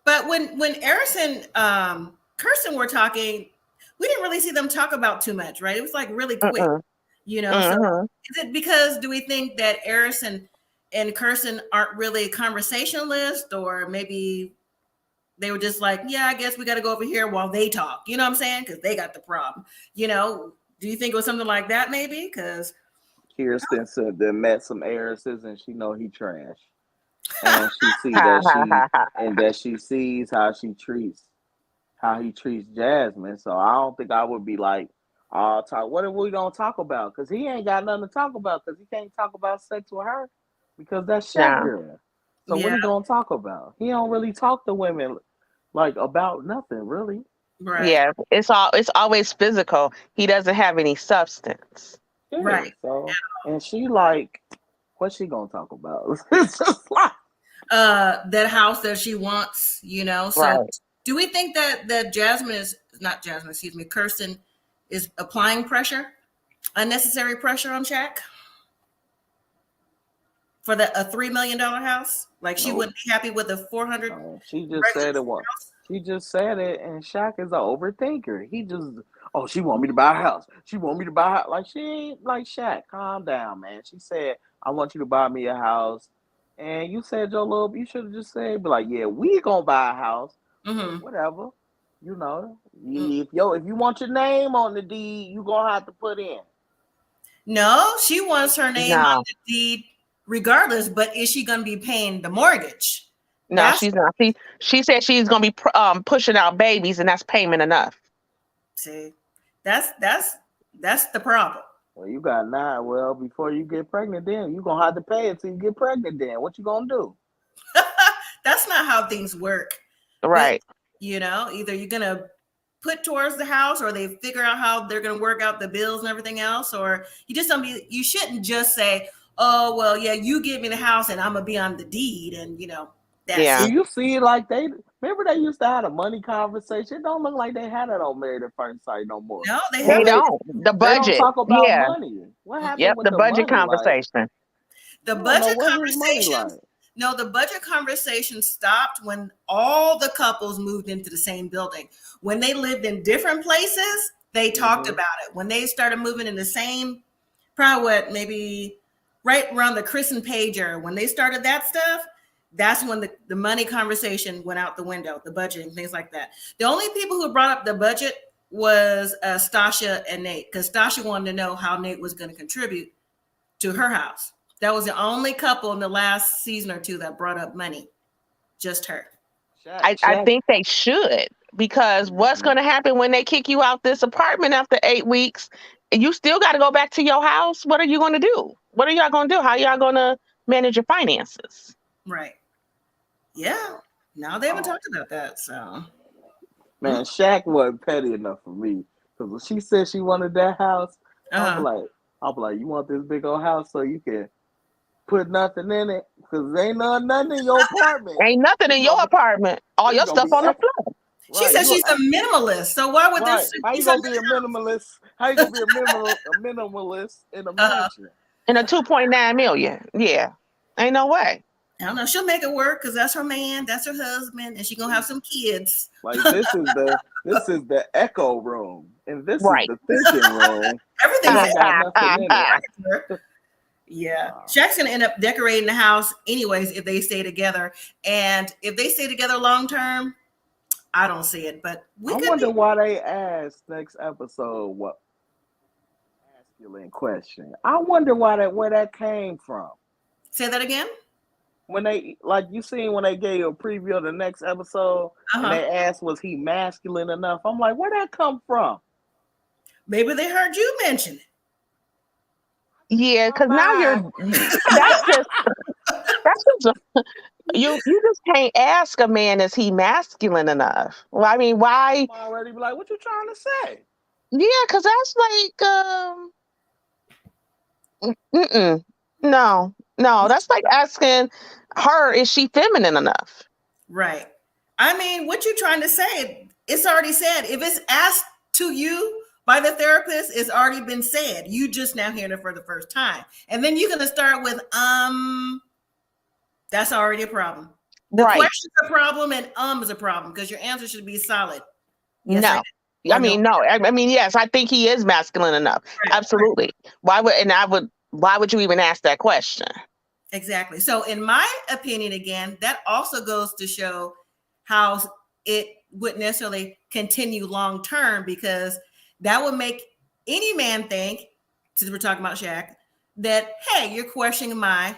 but when Harrison, Kirsten were talking, we didn't really see them talk about too much, right? It was like really quick, you know. So is it because, do we think that Harrison and Kirsten aren't really conversationalists, or maybe they were just like, yeah, I guess we got to go over here while they talk, you know what I'm saying? Because they got the problem, you know. Do you think it was something like that, maybe? Because Kirsten said they met some heiresses and she know he trash, and she see that she sees how he treats Jasmine. So I don't think I would be like, "Oh, talk. What are we gonna talk about?" Because he ain't got nothing to talk about. Because he can't talk about sex with her because that's Shaq girl. So what are you gonna talk about? He don't really talk to women like about nothing really. Right. Yeah, it's always physical. He doesn't have any substance. Yeah, Right. so and she like, what's she gonna talk about? It's just like That house that she wants, you know. So Right. do we think that Jasmine is not Jasmine, excuse me, Kirsten is applying pressure, unnecessary pressure on Shaq for a $3 million house? Like she nope. wouldn't be happy with a 400 She just regular said it was. house? She just said it, and Shaq is an overthinker. He just, oh, she want me to buy a house. She want me to buy a house. Like she ain't like Shaq. Calm down, man. She said, I want you to buy me a house, and you said your little. You should have just said, be like, yeah, we gonna buy a house, but Mm-hmm. whatever. You know, if you want your name on the deed, you gonna have to put in. No, she wants her name on No, the deed regardless, but is she going to be paying the mortgage? no, That's she's not. She said she's gonna be pushing out babies, and that's payment enough. see, that's the problem. Well, you got 9. Well, before you get pregnant, then you gonna have to pay it till you get pregnant. Then what you gonna do? That's not how things work. Right. You know, either you're going to put towards the house or they figure out how they're going to work out the bills and everything else, or you shouldn't just say, oh, well, yeah, you give me the house and I'm going to be on the deed. And, you know, that's Yeah. Do you see it like they remember they used to have a money conversation? It don't look like they had it on Married at First Sight no more. No, they They haven't. don't. The They don't budget. talk about Yeah. money. What happened Yep. with The the budget money? Like, conversation. The I don't know budget what his money conversations. like. No, the budget conversation stopped when all the couples moved into the same building. When they lived in different places, they talked Mhm. about it. When they started moving in the same, probably what, maybe right around the Chris and Pager, when they started that stuff, that's when the money conversation went out the window, the budget and things like that. The only people who brought up the budget was Stasha and Nate, because Stasha wanted to know how Nate was going to contribute to her house. That was the only couple in the last season or two that brought up money. Just her. I Shaq. think they should, because what's Mhm. going to happen when they kick you out this apartment after 8 weeks? You still got to go back to your house. What are you going to do? What are y'all going to do? How y'all going to manage your finances? Right. Yeah. Now they haven't Oh, talked about that. So man, Shaq wasn't petty enough for me. Because when she said she wanted that house, uh-huh. I'm like, you want this big old house so you can put nothing in it? Because ain't nothing in your apartment. Ain't nothing in It's your gonna be, apartment. All it's your gonna stuff be on the extra. floor. She Right. said she's a minimalist. So why would there Right. How you she's gonna be a minimalist? How you gonna be a minimalist in a mansion? In a 2.9 million. Yeah. Ain't no way. I don't know. She'll make it work because that's her man, that's her husband, and she's gonna have some kids. Like this is the echo room, and this is Right. the thinking room. Everything It ain't got nothing in it. Yeah. Wow. Shaq's gonna end up decorating the house anyways if they stay together. And if they stay together long term, I don't see it. But we I could wonder be. why they asked next episode what masculine question. I wonder where that came from. Say that again. When they like you seen when they gave a preview of the next episode and Uh-huh. they asked was he masculine enough? I'm like, where that come from? Maybe they heard you mention it. Yeah, because now that's just you just can't ask a man, is he masculine enough? Well, I mean, why? I'm already be like, what you trying to say? Yeah, because that's like no, that's like asking her, is she feminine enough? Right. I mean, what you trying to say? It's already said. If it's asked to you by the therapist, it's already been said. You just now hearing it for the first time. And then you're gonna start with that's already a problem. The Right. question's a problem and is a problem because your answer should be solid. Yes, No. Or I mean, no. I mean, yes, I think he is masculine enough. Right, Absolutely. Why would you even ask that question? Exactly. So in my opinion, again, that also goes to show how it wouldn't necessarily continue long term, because that would make any man think, since we're talking about Shaq, that, hey, you're questioning my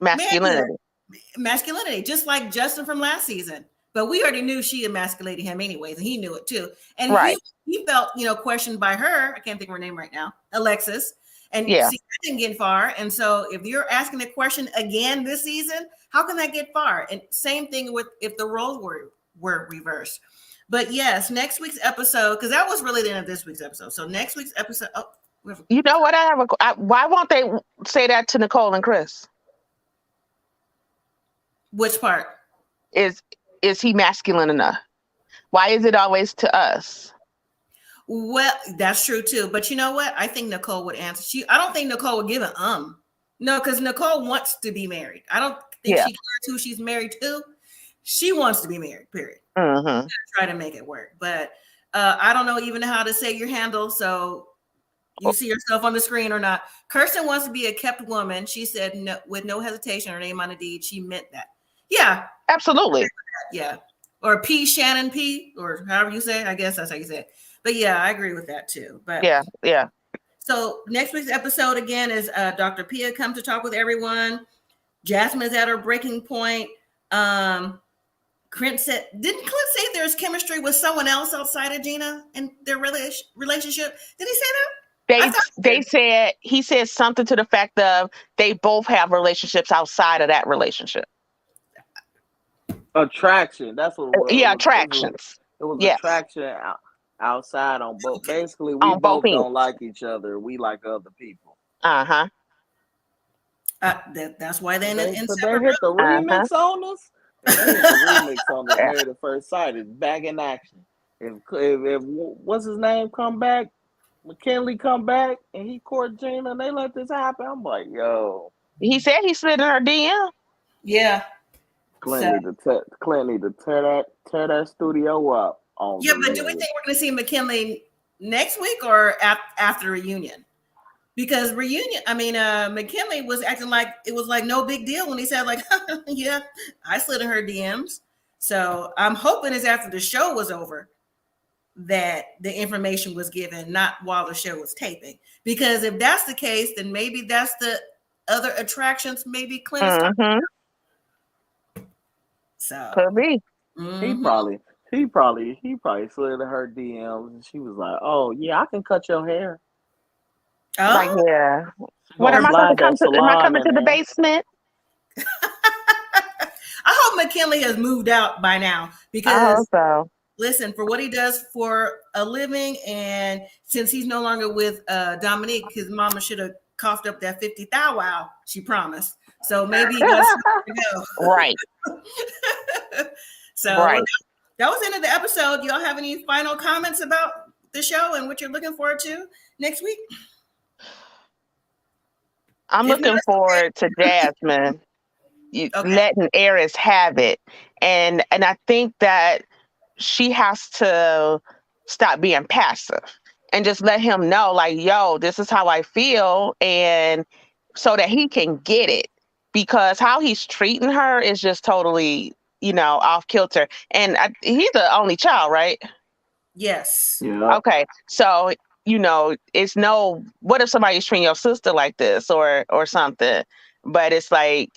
masculinity, just like Justin from last season. But we already knew she emasculated him anyways, and he knew it too. And Right. he felt, questioned by her. I can't think of her name right now, Alexis. And Yeah. see, that didn't get far. And so if you're asking the question again this season, how can that get far? And same thing with if the roles were reversed. But yes, next week's episode, because that was really the end of this week's episode. So next week's episode, You know what? Why won't they say that to Nicole and Chris? Which part? Is he masculine enough? Why is it always to us? Well, that's true too. But you know what? I think Nicole would answer. I don't think Nicole would give an No, because Nicole wants to be married. I don't think she cares who she's married to. She wants to be married, period. Mm-hmm. Try to make it work. But I don't know even how to say your handle. So you see yourself on the screen or not. Kirsten wants to be a kept woman. She said no, with no hesitation, her name on the deed. She meant that. Yeah. Absolutely. Yeah. Or P. Shannon P. or however you say it. I guess that's how you say it. But yeah, I agree with that too. But yeah. So next week's episode again is Dr. Pia come to talk with everyone. Jasmine's at her breaking point. Clint said, didn't Clint say there's chemistry with someone else outside of Gina in their relationship? Did he say that? He said something to the fact of they both have relationships outside of that relationship. Attraction. That's what it was. Yeah, attractions. It was attraction outside on both. Basically, we both don't like each other. We like other people. That's why they hit the remix on us. They hit the remix on us. Married at First Sight is back in action. If what's his name come back, McKinley come back and he court Gina and they let this happen, I'm like, yo. He said he slid in her DM. Yeah. Clint need to tear that studio up. But do we think we're going to see McKinley next week or after reunion? Because McKinley was acting like it was like no big deal when he said like, yeah, I slid in her DMs. So I'm hoping it's after the show was over that the information was given, not while the show was taping. Because if that's the case, then maybe that's the other attractions. Maybe Clint is talking about. So could be. Mm-hmm. He probably slid in her DMs and she was like, "Oh yeah, I can cut your hair." Oh, like yeah. What am I going to come to? Am I coming to the basement? I hope McKinley has moved out by now because listen, for what he does for a living, and since he's no longer with Dominique, his mama should have coughed up that 50 thou wow she promised. So maybe he got to go. Right. So that was the end of the episode. Y'all have any final comments about the show and what you're looking forward to next week? I'm looking forward to Jasmine letting Aries have it. And I think that she has to stop being passive and just let him know, like, yo, this is how I feel. And so that he can get it, because how he's treating her is just totally, off kilter. And he's the only child, right? Yes. Yeah. Okay. So, it's what if somebody's treating your sister like this or something? But it's like,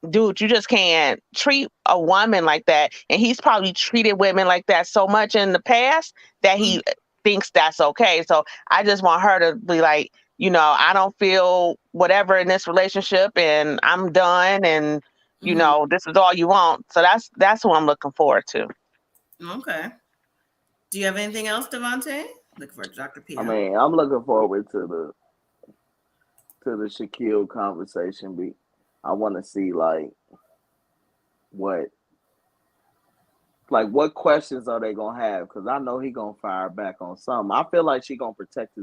dude, you just can't treat a woman like that. And he's probably treated women like that so much in the past that he thinks that's okay. So I just want her to be like, I don't feel whatever in this relationship and I'm done. And, this is all you want. So that's what I'm looking forward to. Okay. Do you have anything else, Devontae? Looking for Dr. P. I'm looking forward to the Shaquille conversation. I want to see what questions are they gonna have? Because I know he gonna fire back on something. I feel like she gonna protect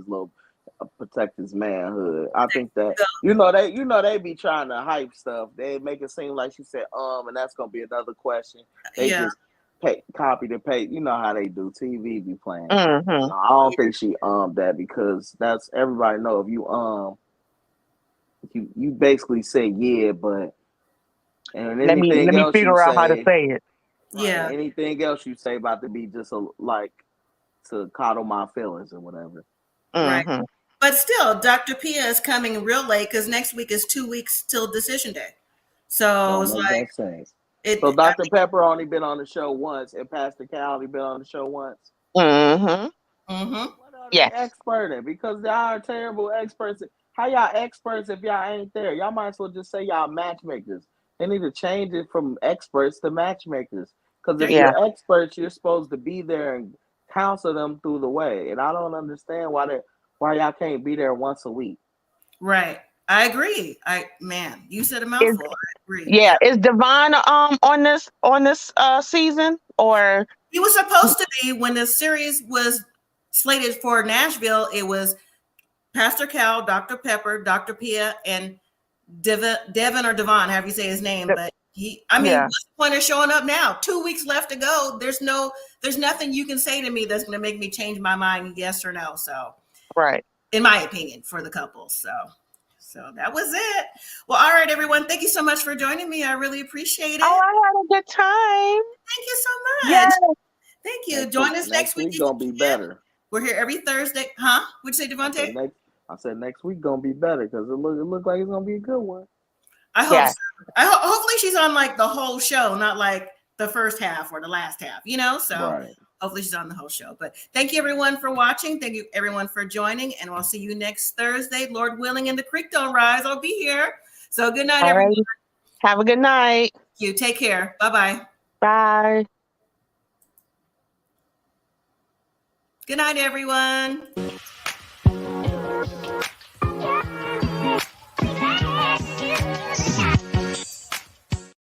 his manhood. I think that they be trying to hype stuff. They make it seem like she said and that's gonna be another question. They just copy and paste. You know how they do. TV be playing. Mm-hmm. So I don't think she that, because that's everybody know if you basically say but and let me figure out how to say it. Yeah. Anything else you say about to be just to coddle my feelings or whatever. Mm-hmm. Right. But still, Dr. Pia is coming real late because next week is 2 weeks till decision day. So it's like so Dr. Pepper only been on the show once, and Pastor Cal only been on the show once. Mm-hmm. Mm-hmm. What are they expert in? Because y'all are terrible experts. How y'all experts if y'all ain't there? Y'all might as well just say y'all matchmakers. They need to change it from experts to matchmakers. Because if you're experts, you're supposed to be there and counsel them through the way. And I don't understand why Why y'all can't be there once a week? Right. I agree. Man, you said a mouthful. I agree. Yeah. Is Devon on this season, or He was supposed to be when the series was slated for Nashville. It was Pastor Cal, Dr. Pepper, Dr. Pia, and Devin or Devon, however you say his name. But what's the point of showing up now? 2 weeks left to go. There's nothing you can say to me that's going to make me change my mind, yes or no. So, right? In my opinion, for the couple. So that was it. Well, all right, everyone. Thank you so much for joining me. I really appreciate it. Oh, I had a good time. Thank you so much. Yes. Thank you. Join us next week. Next week gonna be better. We're here every Thursday. Huh? What'd you say, Devontae? I said next week gonna be better because it look like it's gonna be a good one. I hope so. Hopefully she's on like the whole show, not like the first half or the last half, So hopefully she's on the whole show. But thank you everyone for watching. Thank you everyone for joining. And we'll see you next Thursday. Lord willing, and the creek don't rise. I'll be here. So good night, everyone. Have a good night. You take care. Bye-bye. Bye. Good night, everyone.